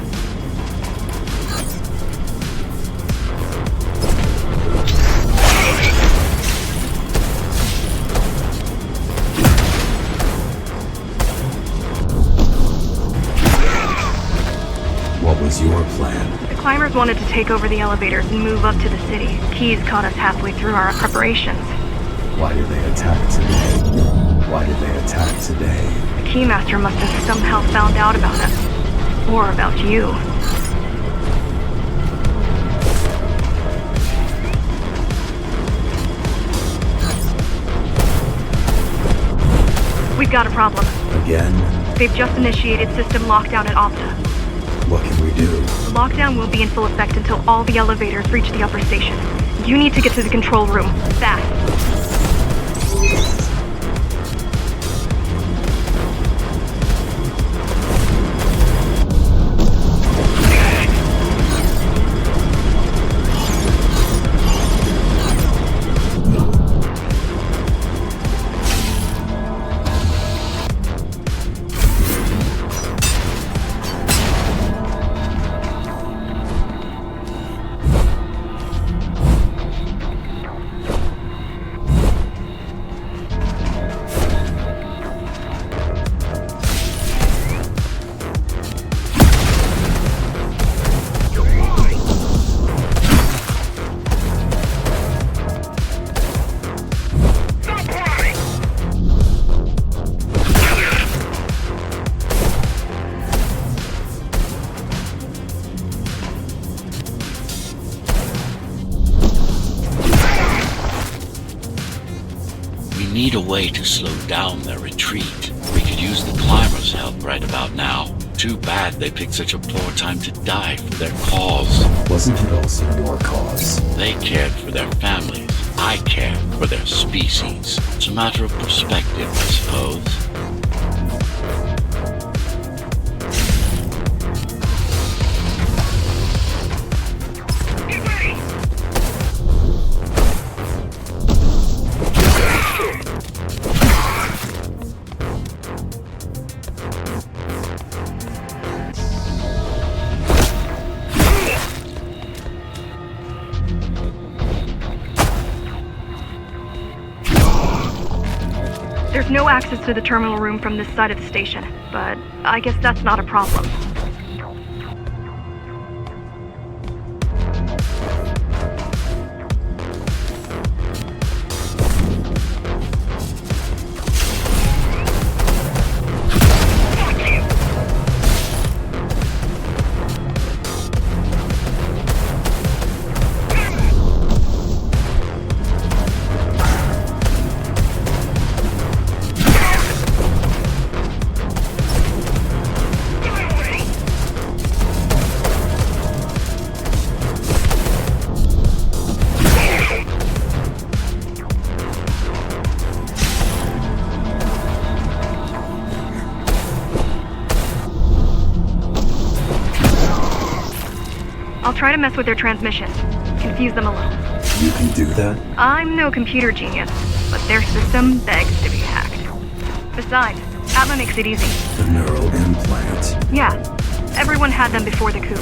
What was your plan? The climbers wanted to take over the elevators and move up to the city. Keys caught us halfway through our preparations. Why did they attack today? Why did they attack today? The Keymaster must have somehow found out about us. Or about you. We've got a problem. Again? They've just initiated system lockdown at Opta. What can we do? The lockdown won't be in full effect until all the elevators reach the upper station. You need to get to the control room. Fast. Need a way to slow down their retreat. We could use the climbers' help right about now. Too bad they picked such a poor time to die for their cause. Wasn't it also your cause? They cared for their families. I care for their species. It's a matter of perspective, I suppose. There's no access to the terminal room from this side of the station, but I guess that's not a problem. I'll try to mess with their transmission. Confuse them a little. You can do that? I'm no computer genius, but their system begs to be hacked. Besides, Atma makes it easy. The neural implant. Yeah, everyone had them before the coup.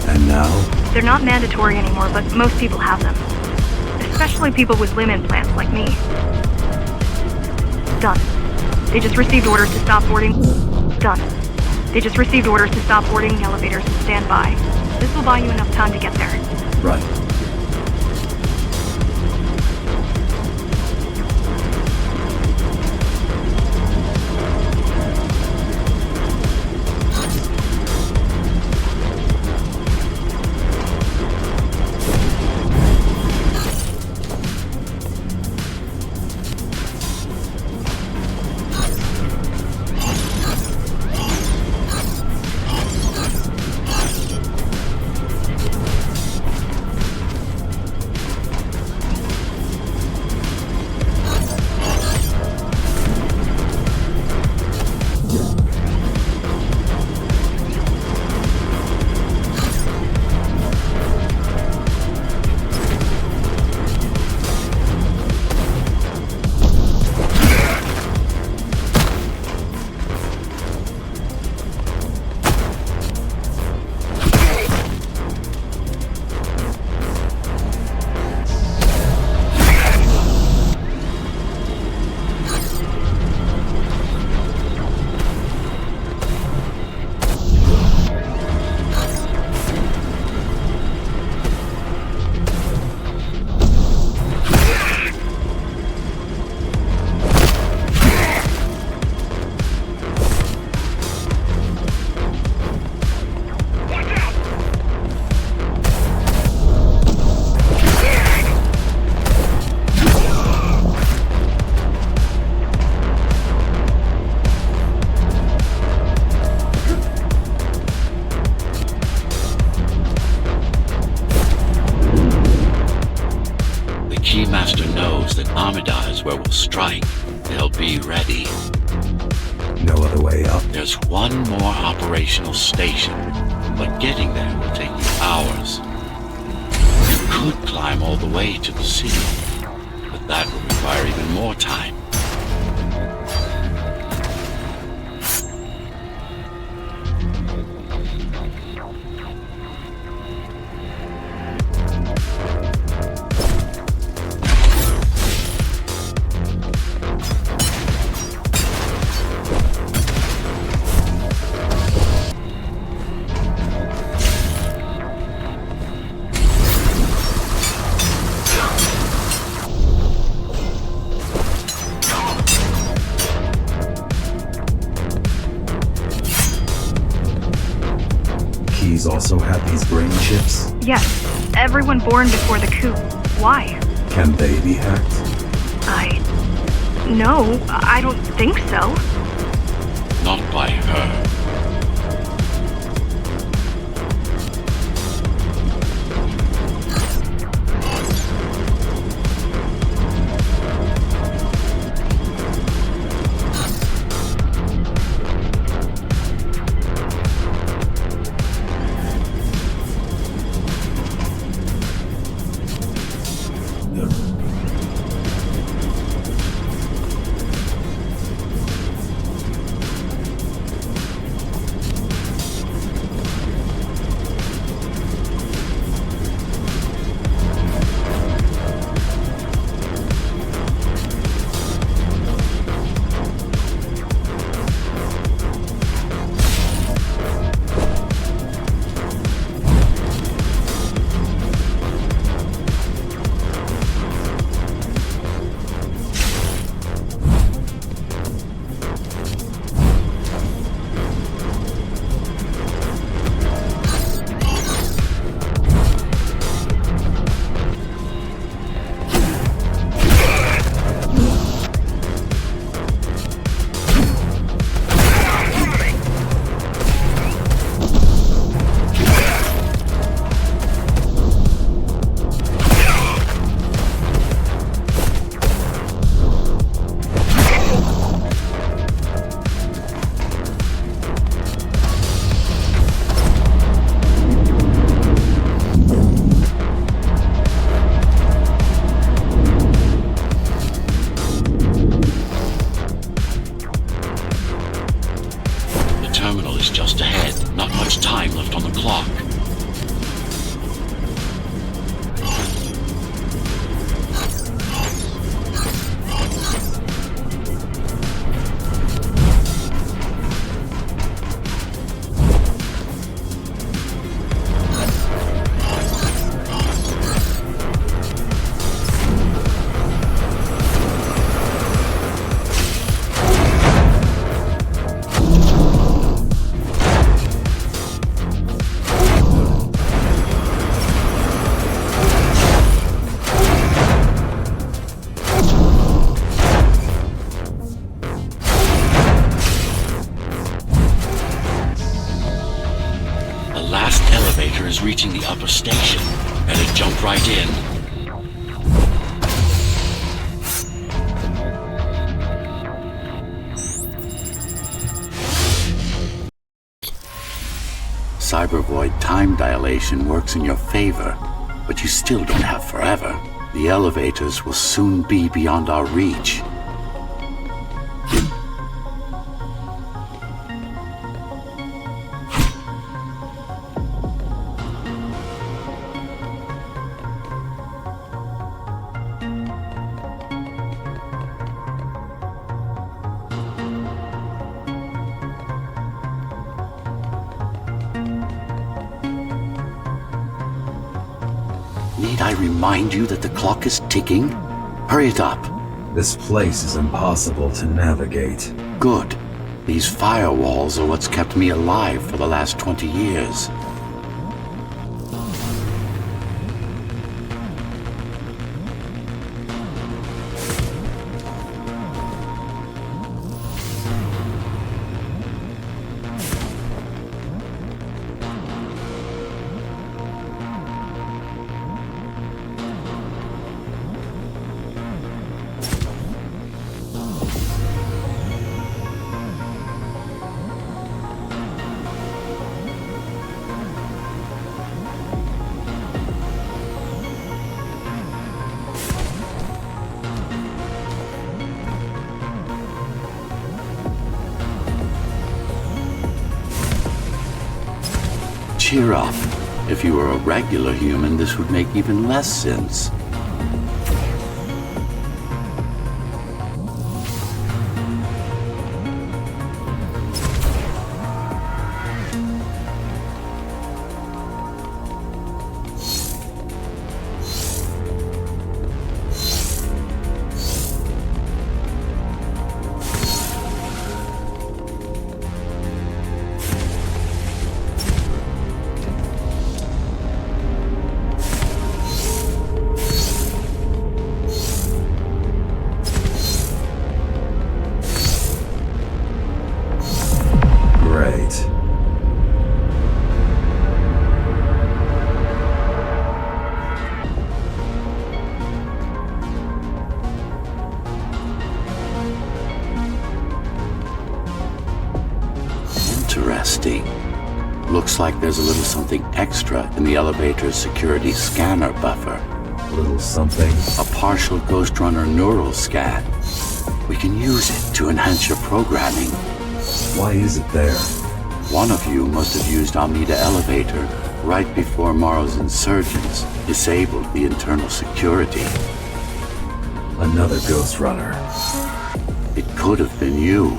And now? They're not mandatory anymore, but most people have them. Especially people with limb implants like me. Done. They just received orders to stop boarding. Done. They just received orders to stop boarding the elevators and stand by. This will buy you enough time to get there. Right. I'll be ready. No other way up? There's one more operational station, but getting there will take you hours. You could climb all the way to the ceiling, but that will require even more time. Keys also have these brain chips? Yes, everyone born before the coup. Why? Can they be hacked? No, I don't think so. Not by her. Is reaching the upper station. Better jump right in. Cybervoid time dilation works in your favor, but you still don't have forever. The elevators will soon be beyond our reach. Need I remind you that the clock is ticking? Hurry it up. This place is impossible to navigate. Good. These firewalls are what's kept me alive for the last 20 years. Cheer up. If you were a regular human, this would make even less sense. Great. Interesting. Looks like there's a little something extra in the elevator's security scanner buffer. Little something. A partial Ghostrunner neural scan. We can use it to enhance your programming. Why is it there? One of you must have used Amida Elevator right before Morrow's insurgents disabled the internal security. Another Ghostrunner. It could have been you.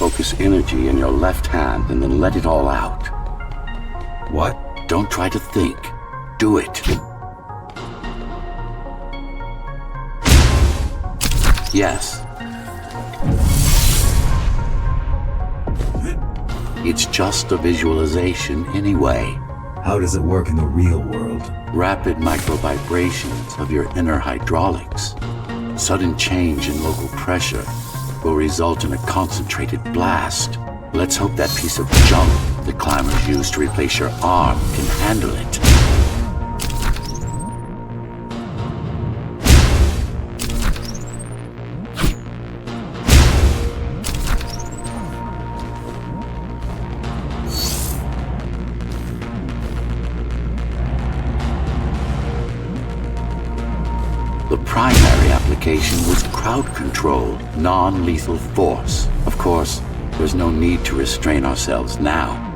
Focus energy in your left hand and then let it all out. What? Don't try to think. Do it. Yes. It's just a visualization anyway. How does it work in the real world? Rapid micro-vibrations of your inner hydraulics. Sudden change in local pressure will result in a concentrated blast. Let's hope that piece of junk the climbers used to replace your arm can handle it. The primary application was crowd control, non-lethal force. Of course, there's no need to restrain ourselves now.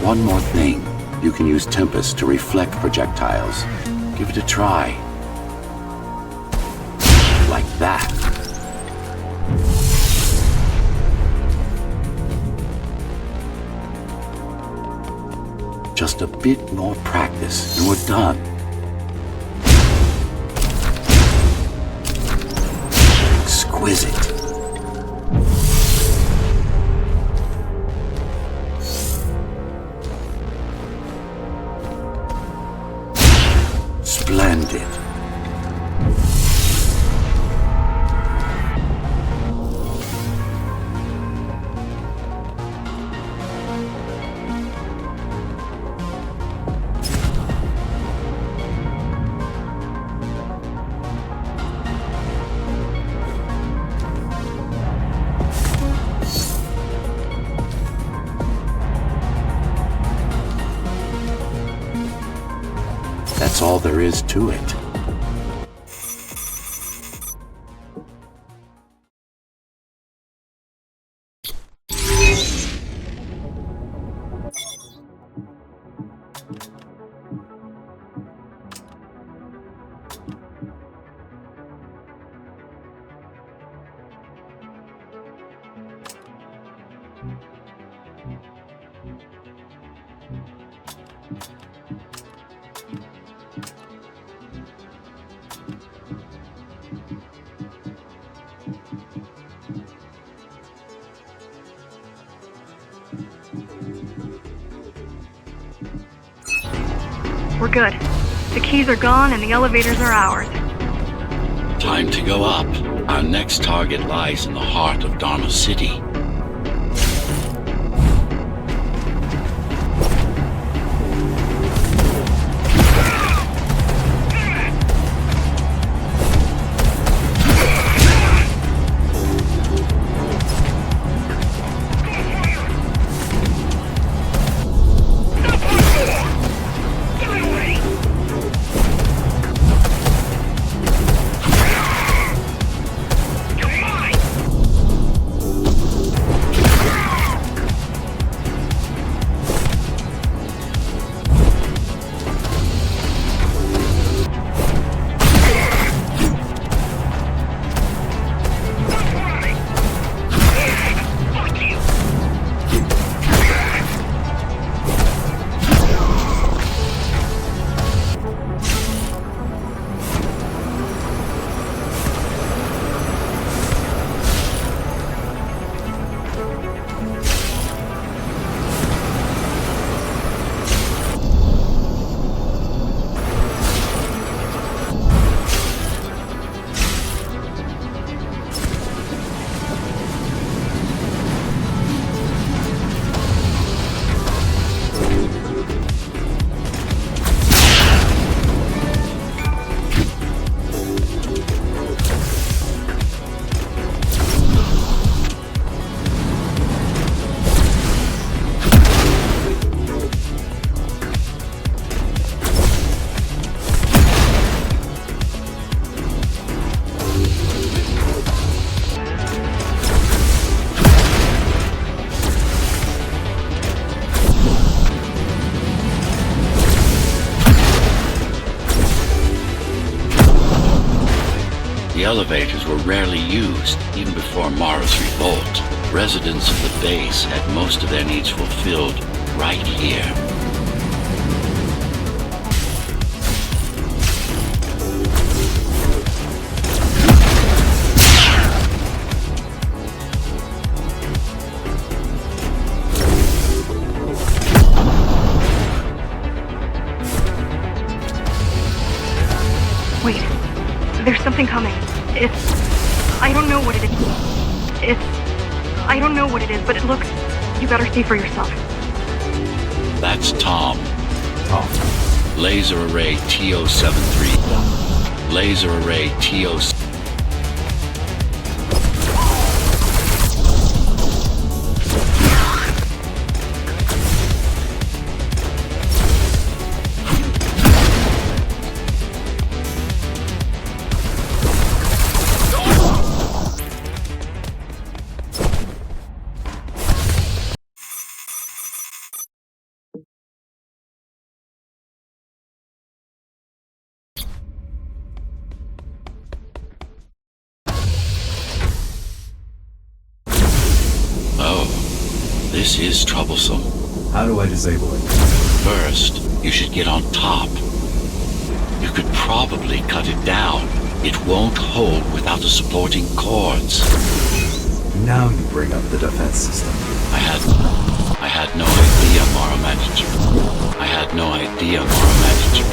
One more thing. You can use Tempest to reflect projectiles. Give it a try. Like that. Just a bit more practice and we're done. Exquisite. Splendid. That's all there is to it. We're good. The keys are gone and the elevators are ours. Time to go up. Our next target lies in the heart of Dharma City. The elevators were rarely used, even before Mara's revolt. Residents of the base had most of their needs fulfilled right here. Wait, there's something coming. I don't know what it is. I don't know what it is, but it looks... You better see for yourself. That's Tom. Tom. Laser array TO-73. Laser array TO... This is troublesome. How do I disable it? First, you should get on top. You could probably cut it down. It won't hold without the supporting cords. Now you bring up the defense system. I had no idea Mara managed to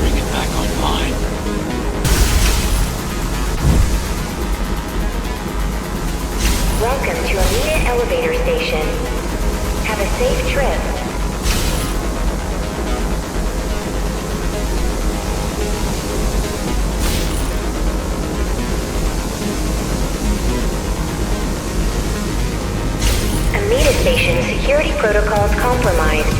bring it back online. Welcome to Amita Elevator Station. Have a safe trip. Amita Station security protocols compromised.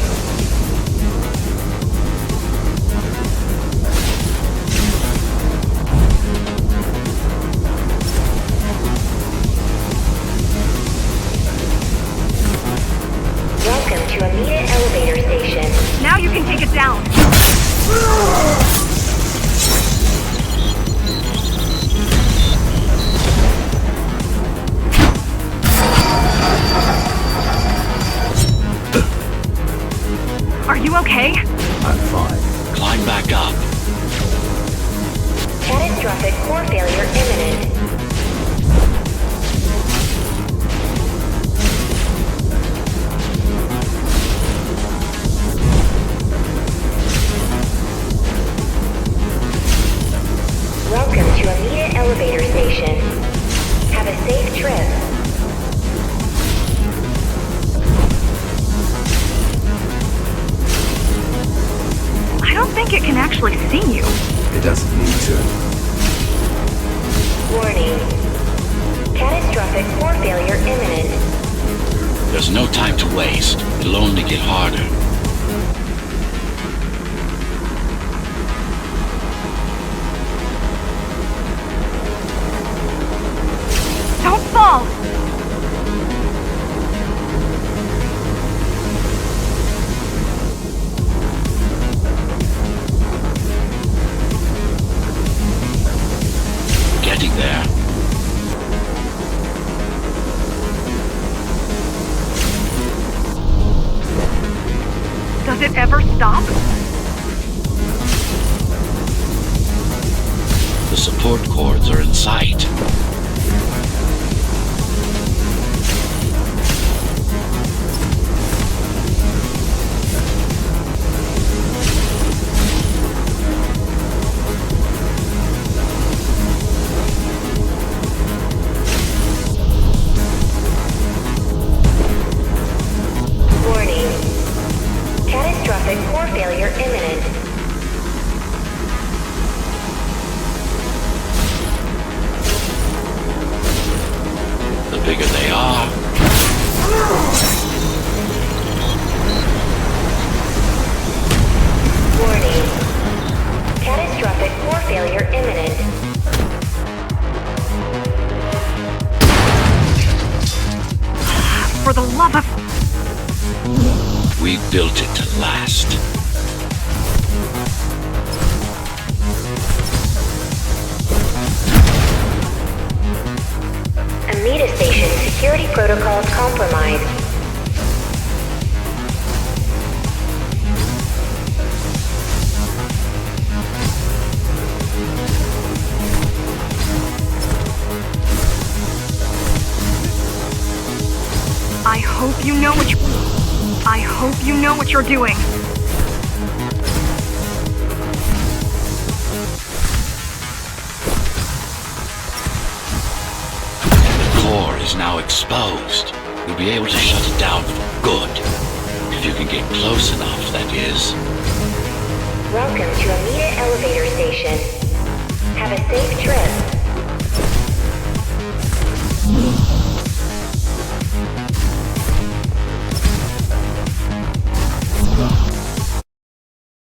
Welcome to Amita Elevator Station. Now you can take it down. okay? I'm fine. Climb back up. Catastrophic core failure imminent. Welcome to Amita Elevator Station. Have a safe trip. I don't think it can actually see you. It doesn't need to. Warning. Catastrophic core failure imminent. There's no time to waste. It'll only get harder. Don't fall! Getting there. Does it ever stop? The support cords are in sight. Warning. Catastrophic core failure imminent. The bigger they are, Warning. Catastrophic core failure imminent. For the love of... we built it to last. Amita Station security protocols compromised. I hope you know what you... I hope you know what you're doing. The core is now exposed. You'll be able to shut it down for good. If you can get close enough, that is. Welcome to Amita Elevator Station. Have a safe trip.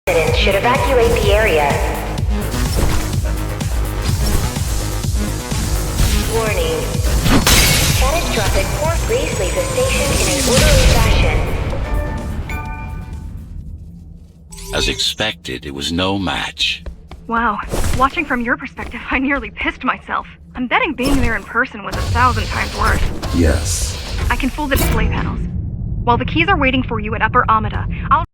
Residents should evacuate the area. Warning. Catastrophic core. Please leave the station in an orderly fashion. As expected, it was no match. Wow. Watching from your perspective, I nearly pissed myself. I'm betting being there in person was 1,000 times worse. Yes. I can fool the display panels. While the keys are waiting for you at Upper Amida, I'll...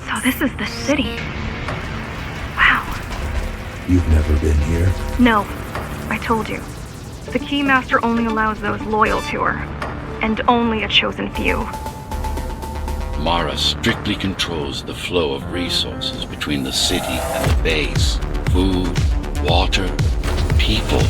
So this is the city. Wow. You've never been here? No, I told you. The Keymaster only allows those loyal to her, and only a chosen few. Mara strictly controls the flow of resources between the city and the base. Food, water, people.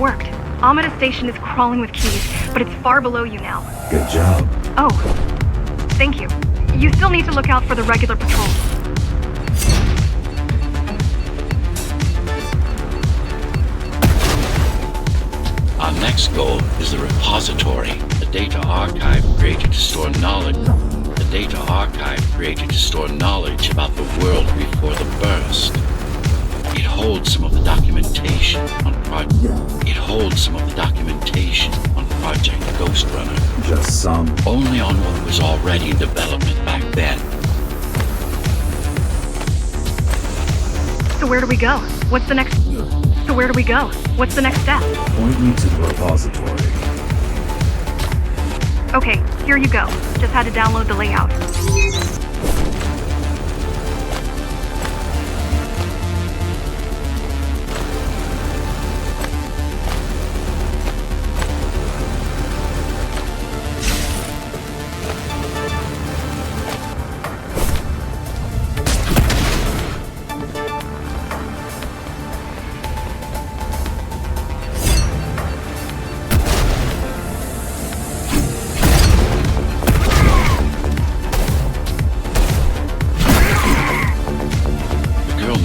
worked. Amida Station is crawling with keys, but it's far below you now. Good job. Oh, thank you. You still need to look out for the regular patrols. Our next goal is the repository, the data archive created to store knowledge. The data archive created to store knowledge about the world before the burst. It holds some of the documentation on Project Ghostrunner. Just some. Only on what was already in development back then. So where do we go? What's the next step? Point me to the repository. Okay, here you go. Just had to download the layout.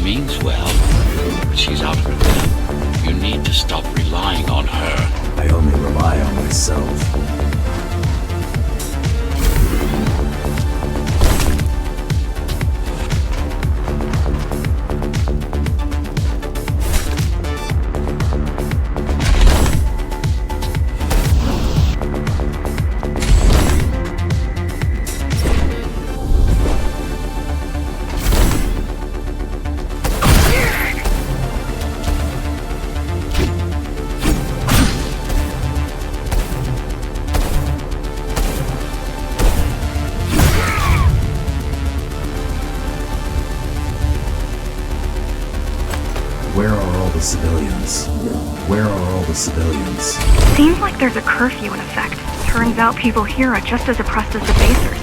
Means well, but she's out of her depth. You need to stop relying on her. I only rely on myself. Where are all the civilians? Where are all the civilians? Seems like there's a curfew in effect. Turns out people here are just as oppressed as the basers.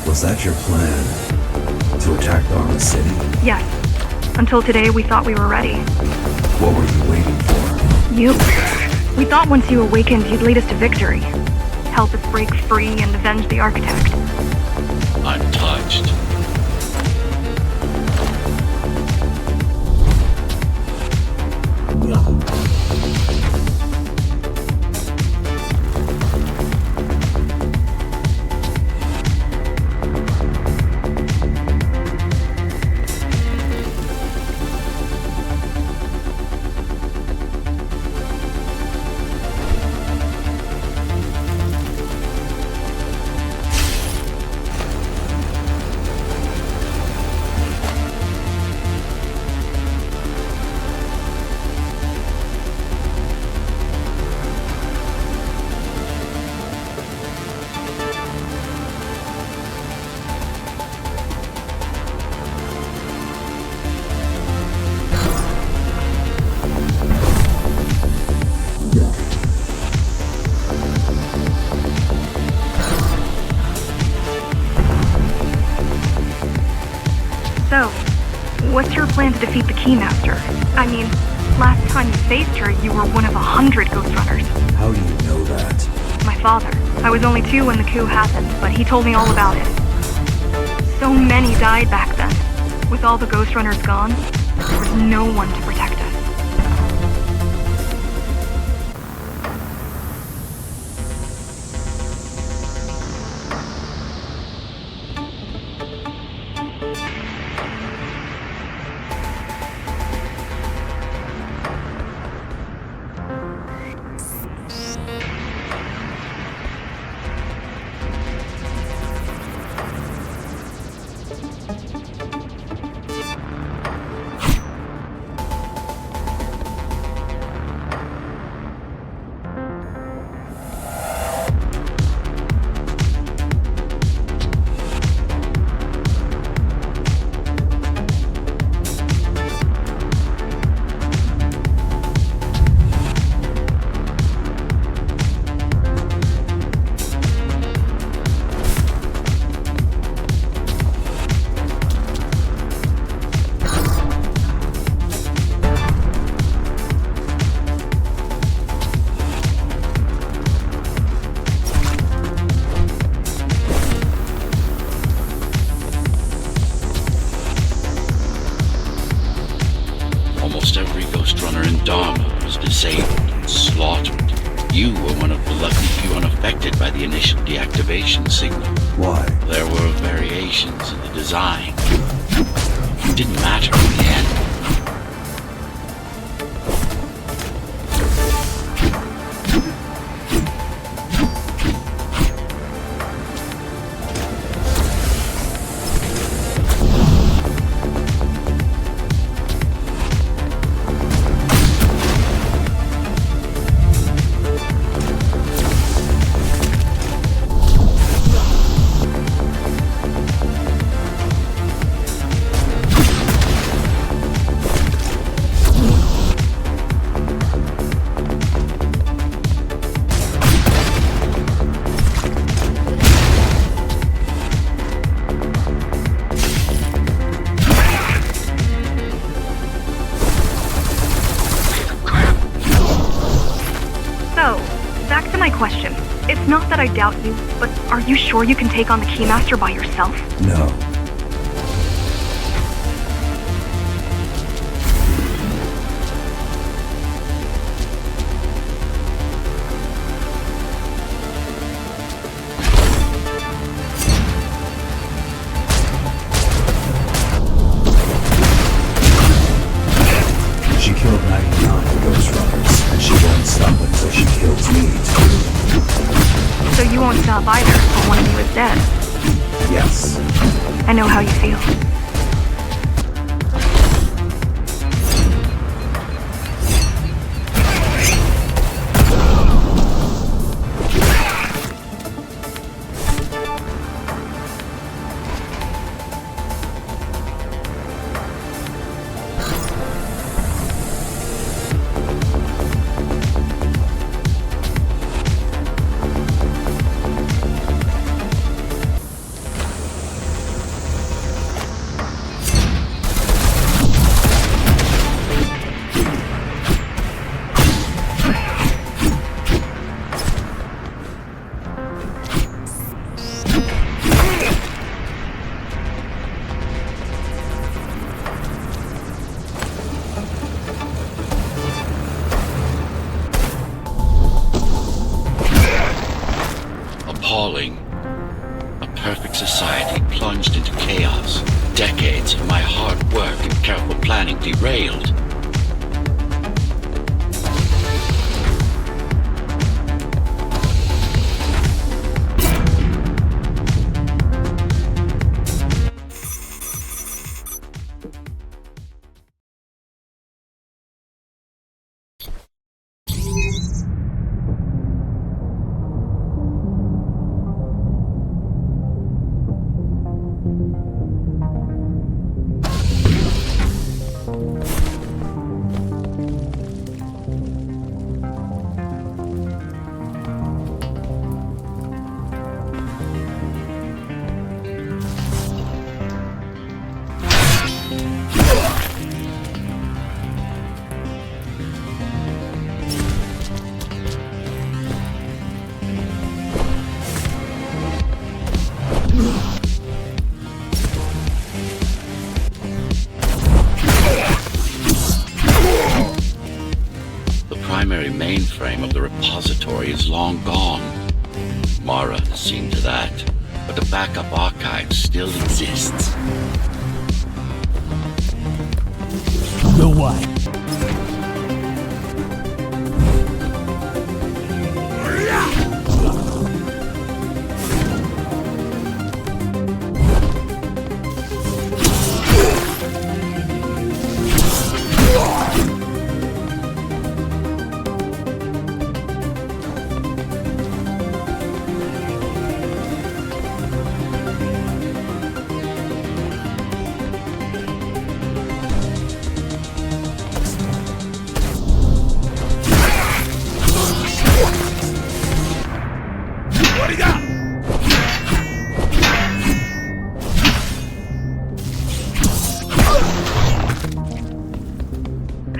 Was that your plan? To attack Dharma City? Yes. Until today, we thought we were ready. What were you waiting for? You. We thought once you awakened, you'd lead us to victory. Help us break free and avenge the Architect. I'm touched. What's your plan to defeat the Keymaster? I mean, last time you faced her, you were one of 100 Ghostrunners. How do you know that? My father. I was only 2 when the coup happened, but he told me all about it. So many died back then. With all the Ghostrunners gone, there was no one to protect us. Almost every Ghostrunner in Dharma was disabled and slaughtered. You were one of the lucky few unaffected by the initial deactivation signal. Why? There were variations in the design. It didn't matter in the end. Question. It's not that I doubt you, but are you sure you can take on the Keymaster by yourself? No. She killed 99 Ghostrunners, and she won't stop until she kills me too. So you won't stop either, but one of you is dead. Yes. I know how you feel. Appalling. A perfect society plunged into chaos. Decades of my hard work and careful planning derailed. The primary mainframe of the repository is long gone. Mara has seen to that, but the backup archive still exists. The what? What do you got?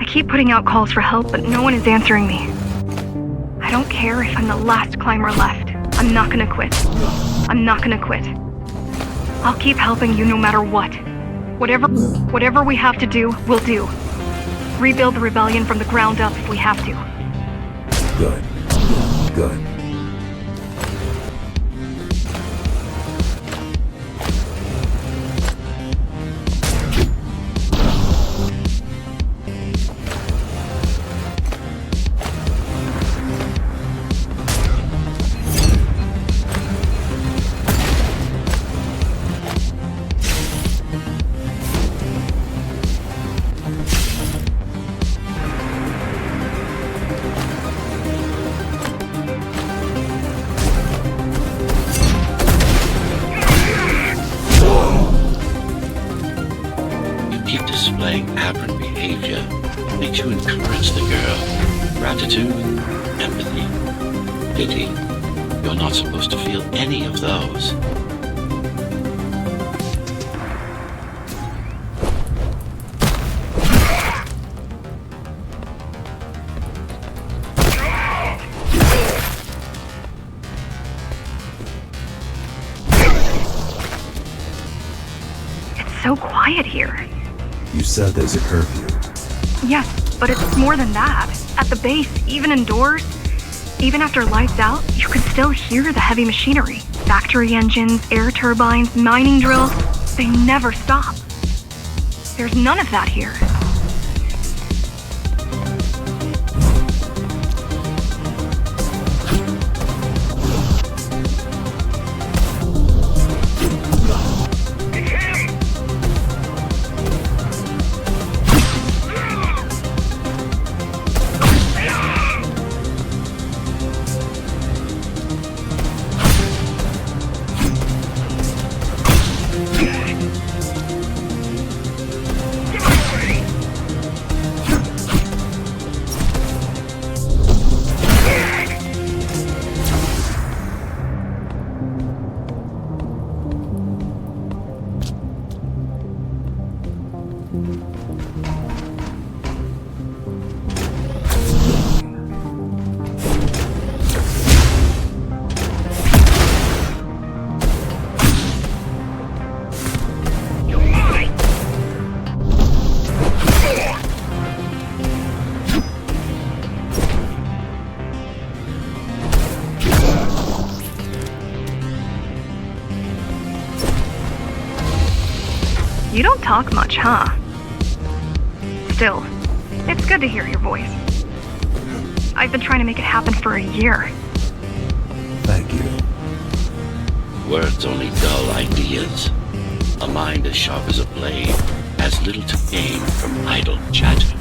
I keep putting out calls for help, but no one is answering me. I don't care if I'm the last climber left. I'm not gonna quit. I'm not gonna quit. I'll keep helping you no matter what. Whatever we have to do, we'll do. Rebuild the rebellion from the ground up if we have to. Good. Good. Keep displaying aberrant behavior. Need to encourage the girl. Gratitude, empathy, pity. You're not supposed to feel any of those. It's so quiet here. You said there's a curfew. Yes, but it's more than that. At the base, even indoors, even after lights out, you can still hear the heavy machinery. Factory engines, air turbines, mining drills. They never stop. There's none of that here. You don't talk much, huh? Still, it's good to hear your voice. I've been trying to make it happen for a year. Thank you. Words only dull ideas. A mind as sharp as a blade has little to gain from idle chatter.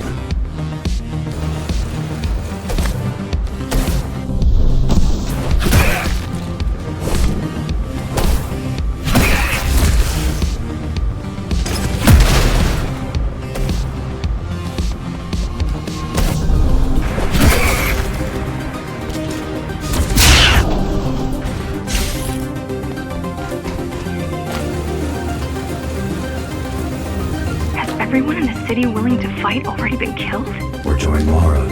everyone in the city willing to fight already been killed? Or join Mara.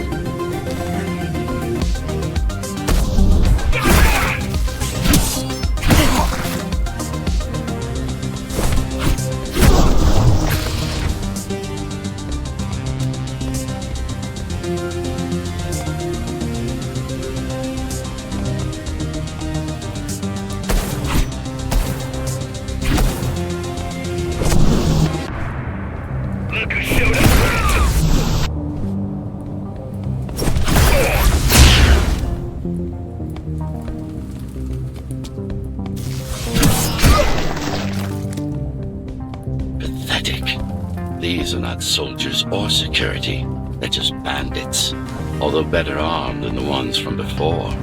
Look who showed up. Pathetic. These are not soldiers or security. They're just bandits. Although better armed than the ones from before.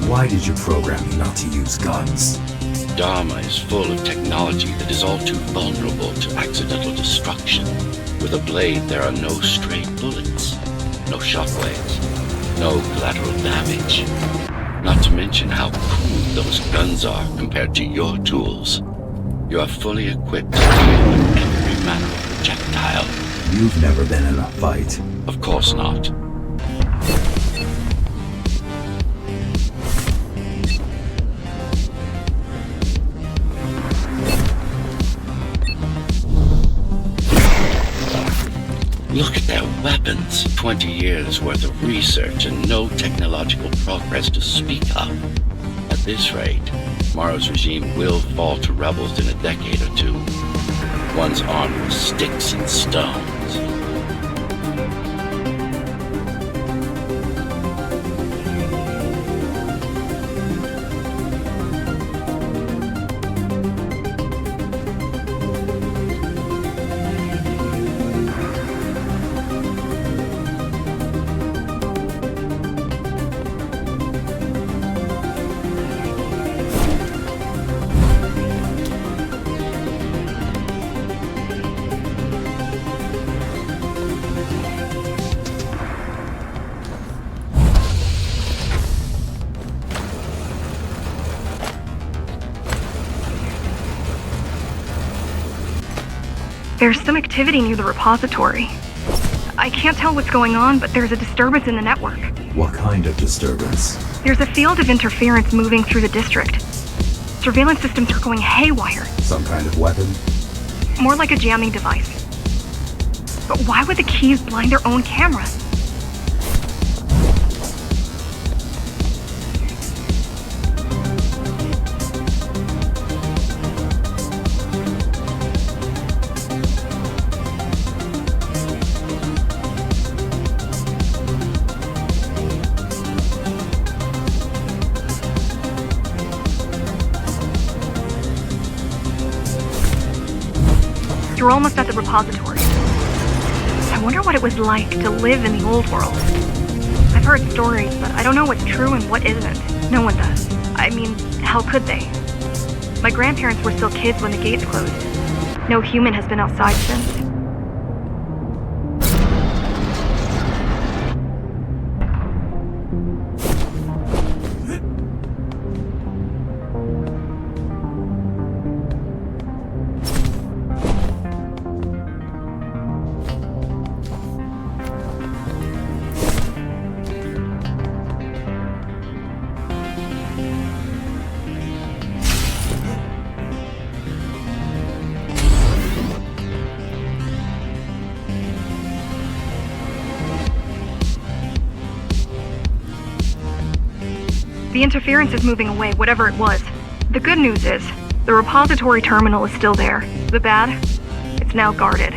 Why did you program me not to use guns? Dharma is full of technology that is all too vulnerable to accidental destruction. With a blade, there are no stray bullets, no shockwaves, no collateral damage. Not to mention how cool those guns are compared to your tools. You are fully equipped to deal with every manner of projectile. You've never been in a fight. Of course not. Look at their weapons. 20 years worth of research and no technological progress to speak of. At this rate, Morrow's regime will fall to rebels in a decade or two. One's armed with sticks and stones. There's some activity near the repository. I can't tell what's going on, but there's a disturbance in the network. What kind of disturbance? There's a field of interference moving through the district. Surveillance systems are going haywire. Some kind of weapon? More like a jamming device. But why would the keys blind their own cameras? We're almost at the repository. I wonder what it was like to live in the old world. I've heard stories, but I don't know what's true and what isn't. No one does. I mean, how could they? My grandparents were still kids when the gates closed. No human has been outside since. The interference is moving away, whatever it was. The good news is, the repository terminal is still there. The bad? It's now guarded.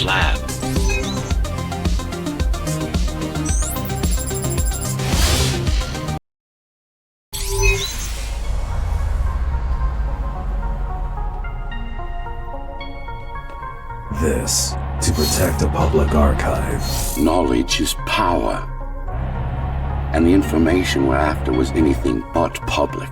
Lab. This, to protect a public archive. Knowledge is power. And the information we're after was anything but public.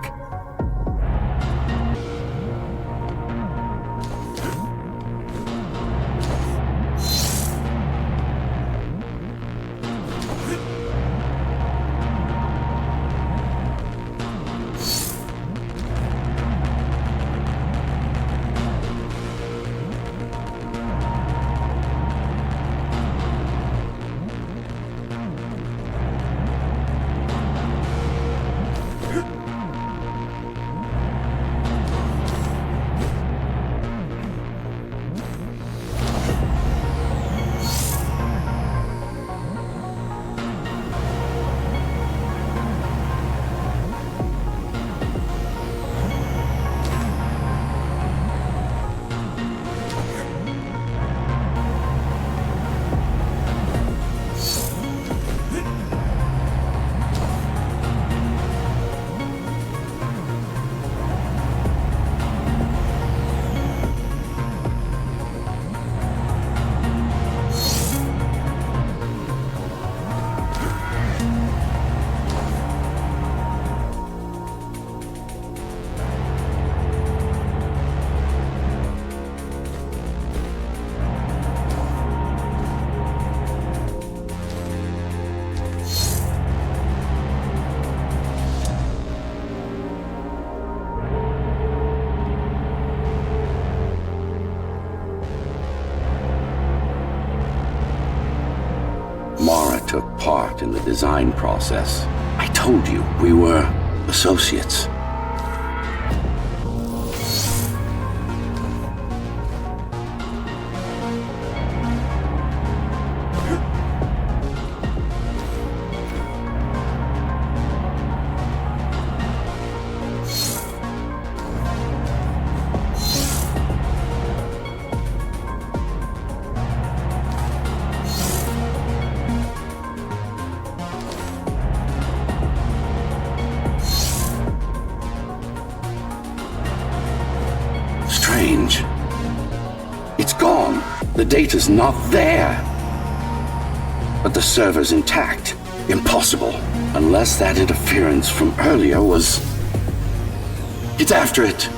Mara took part in the design process. I told you we were associates. Strange. It's gone. The data's not there. But the server's intact. Impossible. Unless that interference from earlier was... It's after it.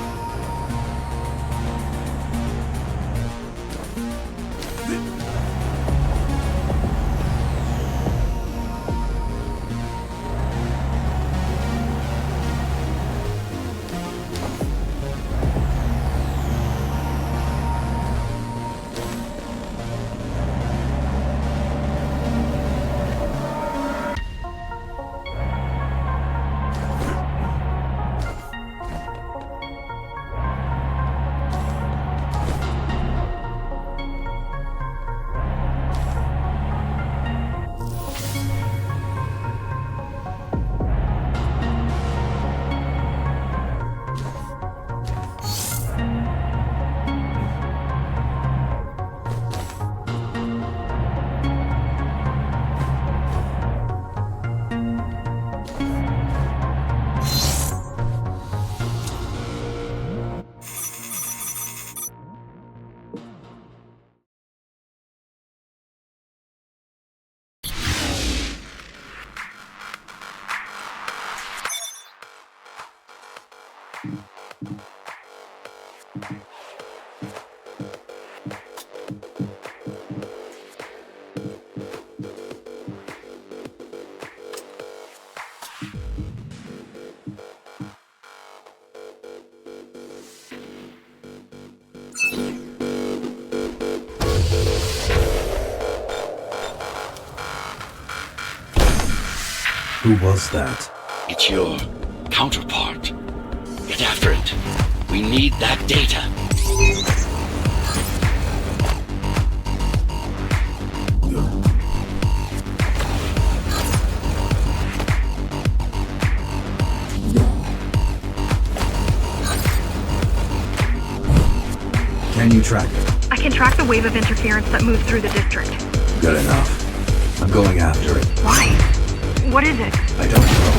Who was that? It's your counterpart. Get after it. We need that data. Can you track it? I can track the wave of interference that moves through the district. Good enough. I'm going after it. Why? What is it? I don't know.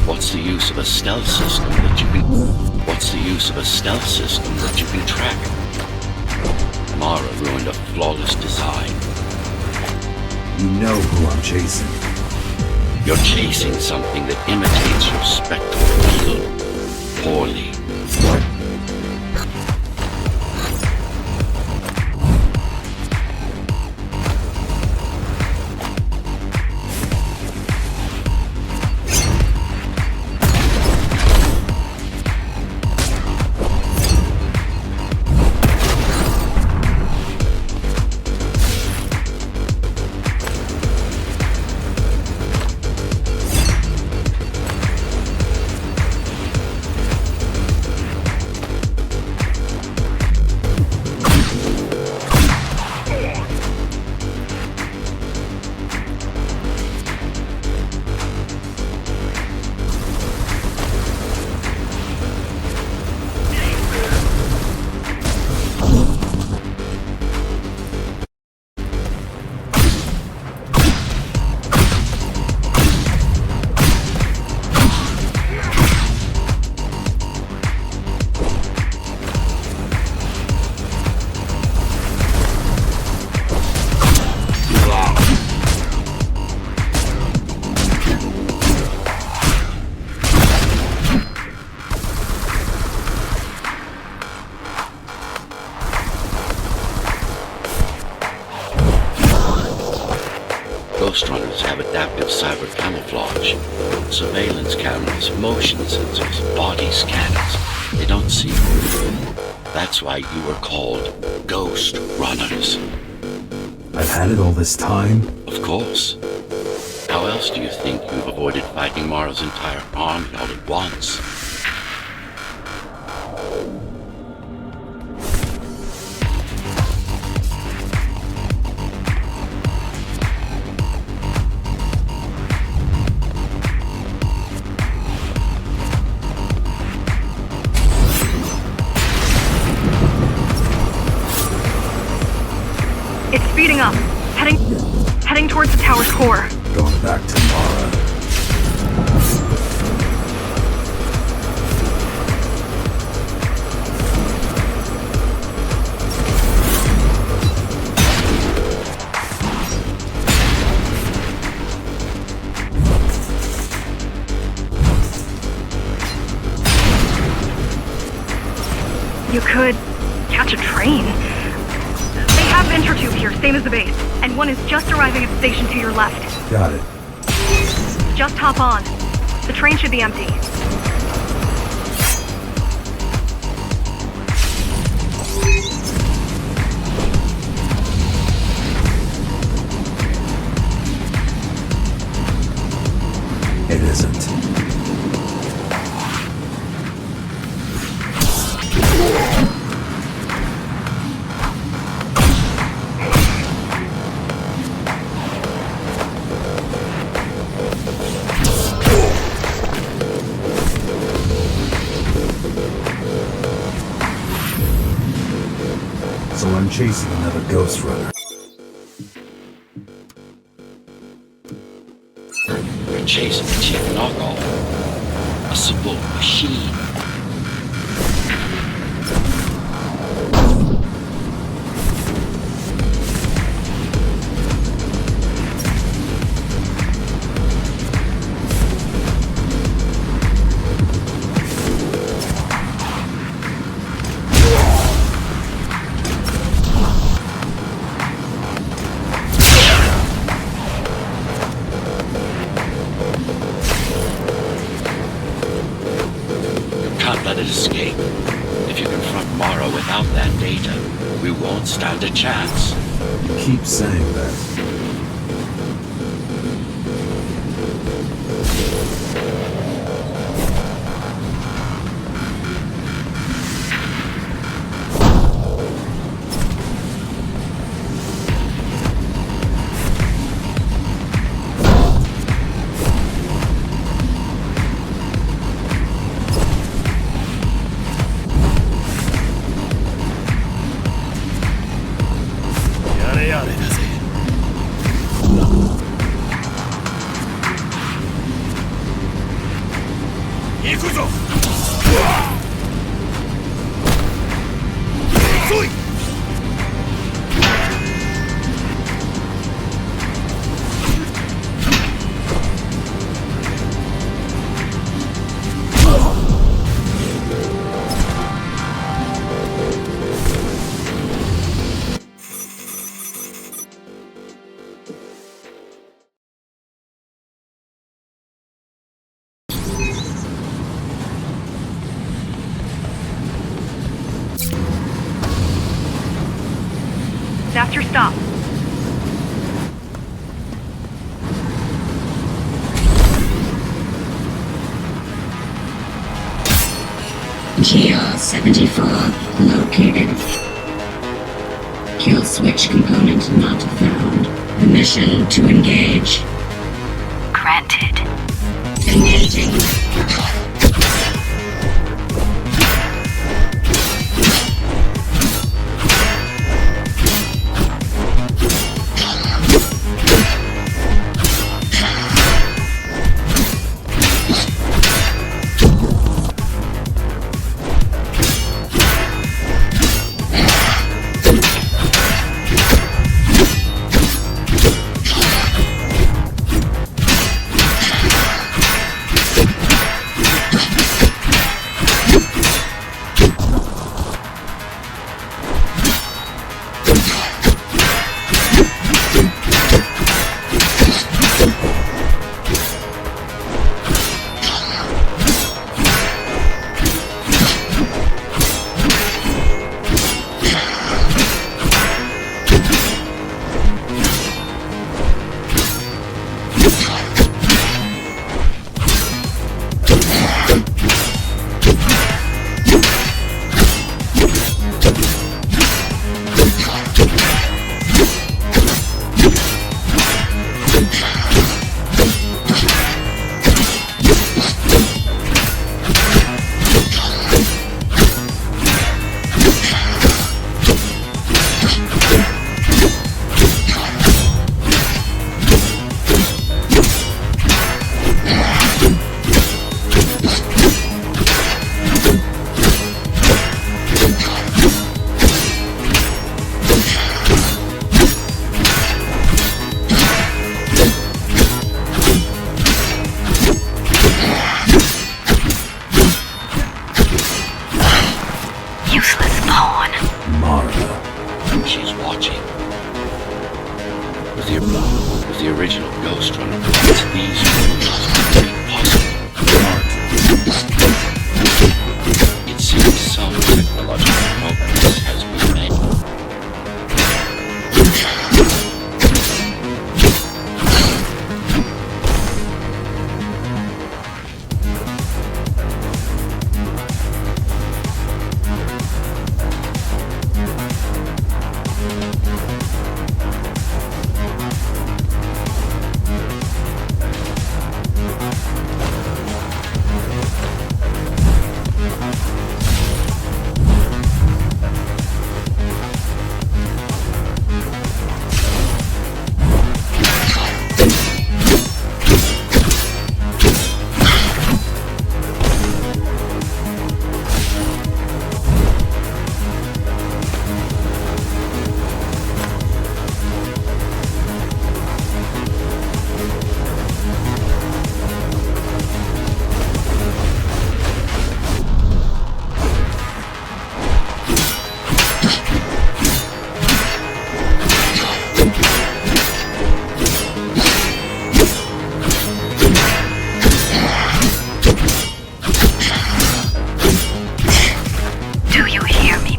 What's the use of a stealth system that you can... What's the use of a stealth system that you can track? Mara ruined a flawless design. You know who I'm chasing. You're chasing something that imitates your spectral field poorly. What? Ghostrunners have adaptive cyber camouflage. Surveillance cameras, motion sensors, body scanners. They don't see you. That's why you were called Ghostrunners. I've had it all this time? Of course. How else do you think you've avoided fighting Mara's entire army all at once? It's speeding up. Heading towards the tower's core. Going back to Mara. You could catch a train. They have intertube here, same as the base, and one is just arriving at the station to your left. Got it. Just hop on. The train should be empty. It isn't. So I'm chasing another Ghostrunner. You're chasing a cheap knockoff. A simple machine. Can't let it escape. If you confront Mara without that data, we won't stand a chance. You keep saying that. That's your stop. GR-74 located. Kill switch component not found. Permission to engage. Granted. Engaging. Useless pawn. Mara. She's watching. With the original Ghostrunner, these rules would be possible. It seems some technological progress has been made.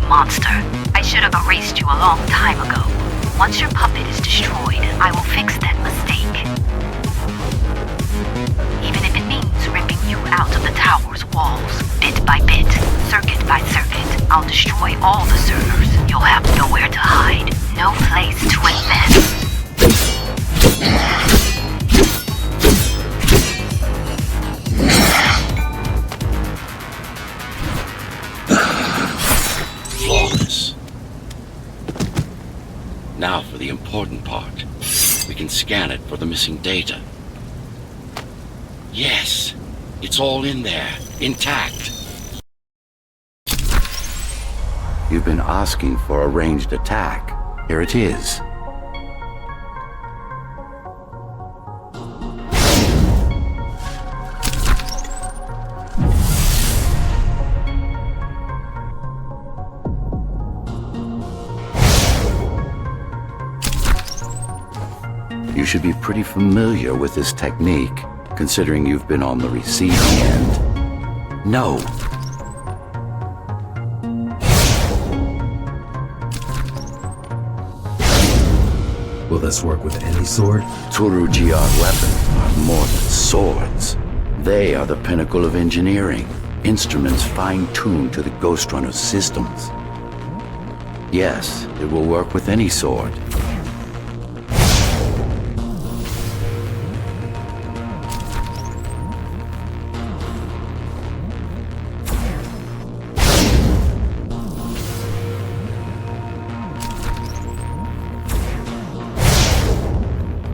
Monster. I should have erased you a long time ago. Once your puppet is destroyed, I will fix that mistake. Even if it means ripping you out of the tower's walls, bit by bit, circuit by circuit, I'll destroy all the servers. You'll have nowhere to hide, no place to invest. Flawless. Now for the important part. We can scan it for the missing data. Yes, it's all in there, intact. You've been asking for a ranged attack. Here it is. You should be pretty familiar with this technique, considering you've been on the receiving end. No. Will this work with any sword? Turu-Jiar weapons are more than swords. They are the pinnacle of engineering, instruments fine-tuned to the Ghostrunner's systems. Yes, it will work with any sword.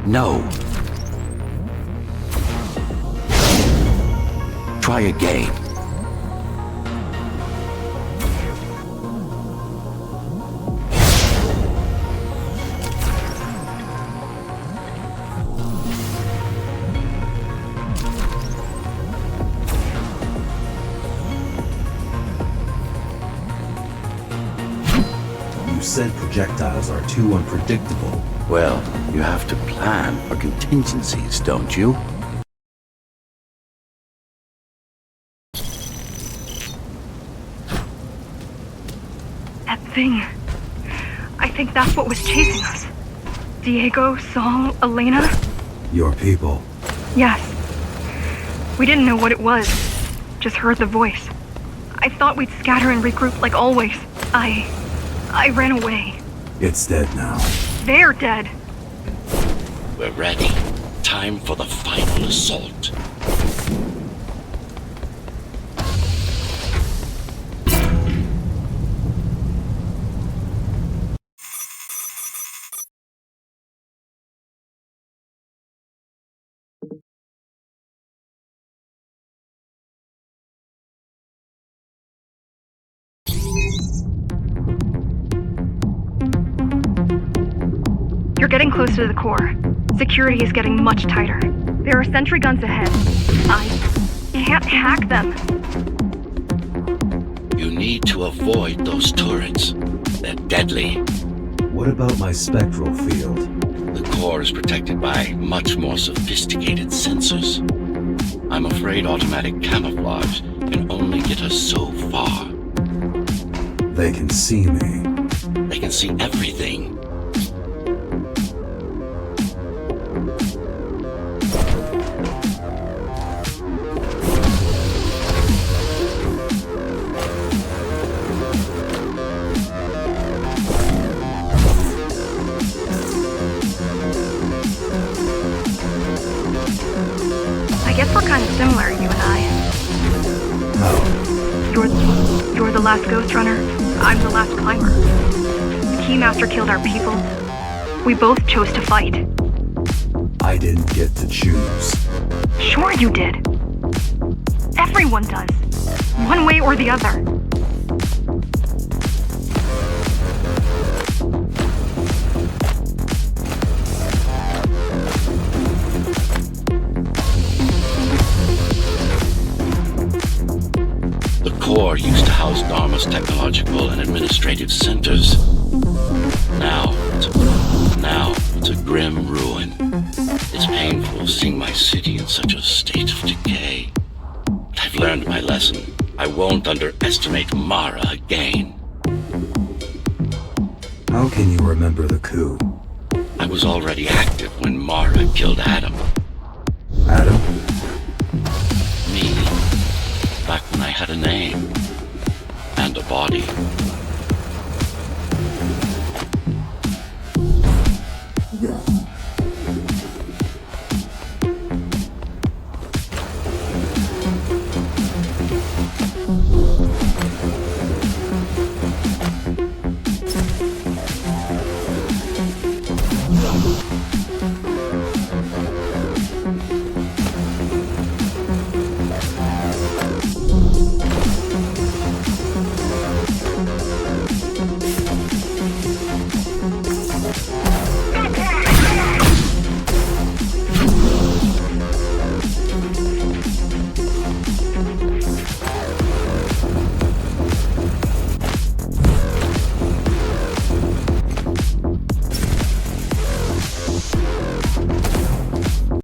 No. Try again. You said projectiles are too unpredictable. Well, you have to plan for contingencies, don't you? That thing. I think that's what was chasing us. Diego, Saul, Elena? Your people. Yes. We didn't know what it was. Just heard the voice. I thought we'd scatter and regroup like always. I ran away. It's dead now. They're dead. We're ready. time for the final assault. You're getting closer to the core. Security is getting much tighter. There are sentry guns ahead. I can't hack them. You need to avoid those turrets. They're deadly. What about my spectral field? The core is protected by much more sophisticated sensors. I'm afraid automatic camouflage can only get us so far. They can see me. They can see everything. I guess we're kind of similar, you and I. How? You're the last Ghostrunner. I'm the last climber. The Keymaster killed our people. We both chose to fight. I didn't get to choose. Sure you did. Everyone does. One way or the other. The core used to house Dharma's technological and administrative centers. Now it's a grim ruin. It's painful seeing my city in such a state of decay. But I've learned my lesson. I won't underestimate Mara again. How can you remember the coup? I was already active when Mara killed Adam. Adam? Me. Back when I had a name. And a body.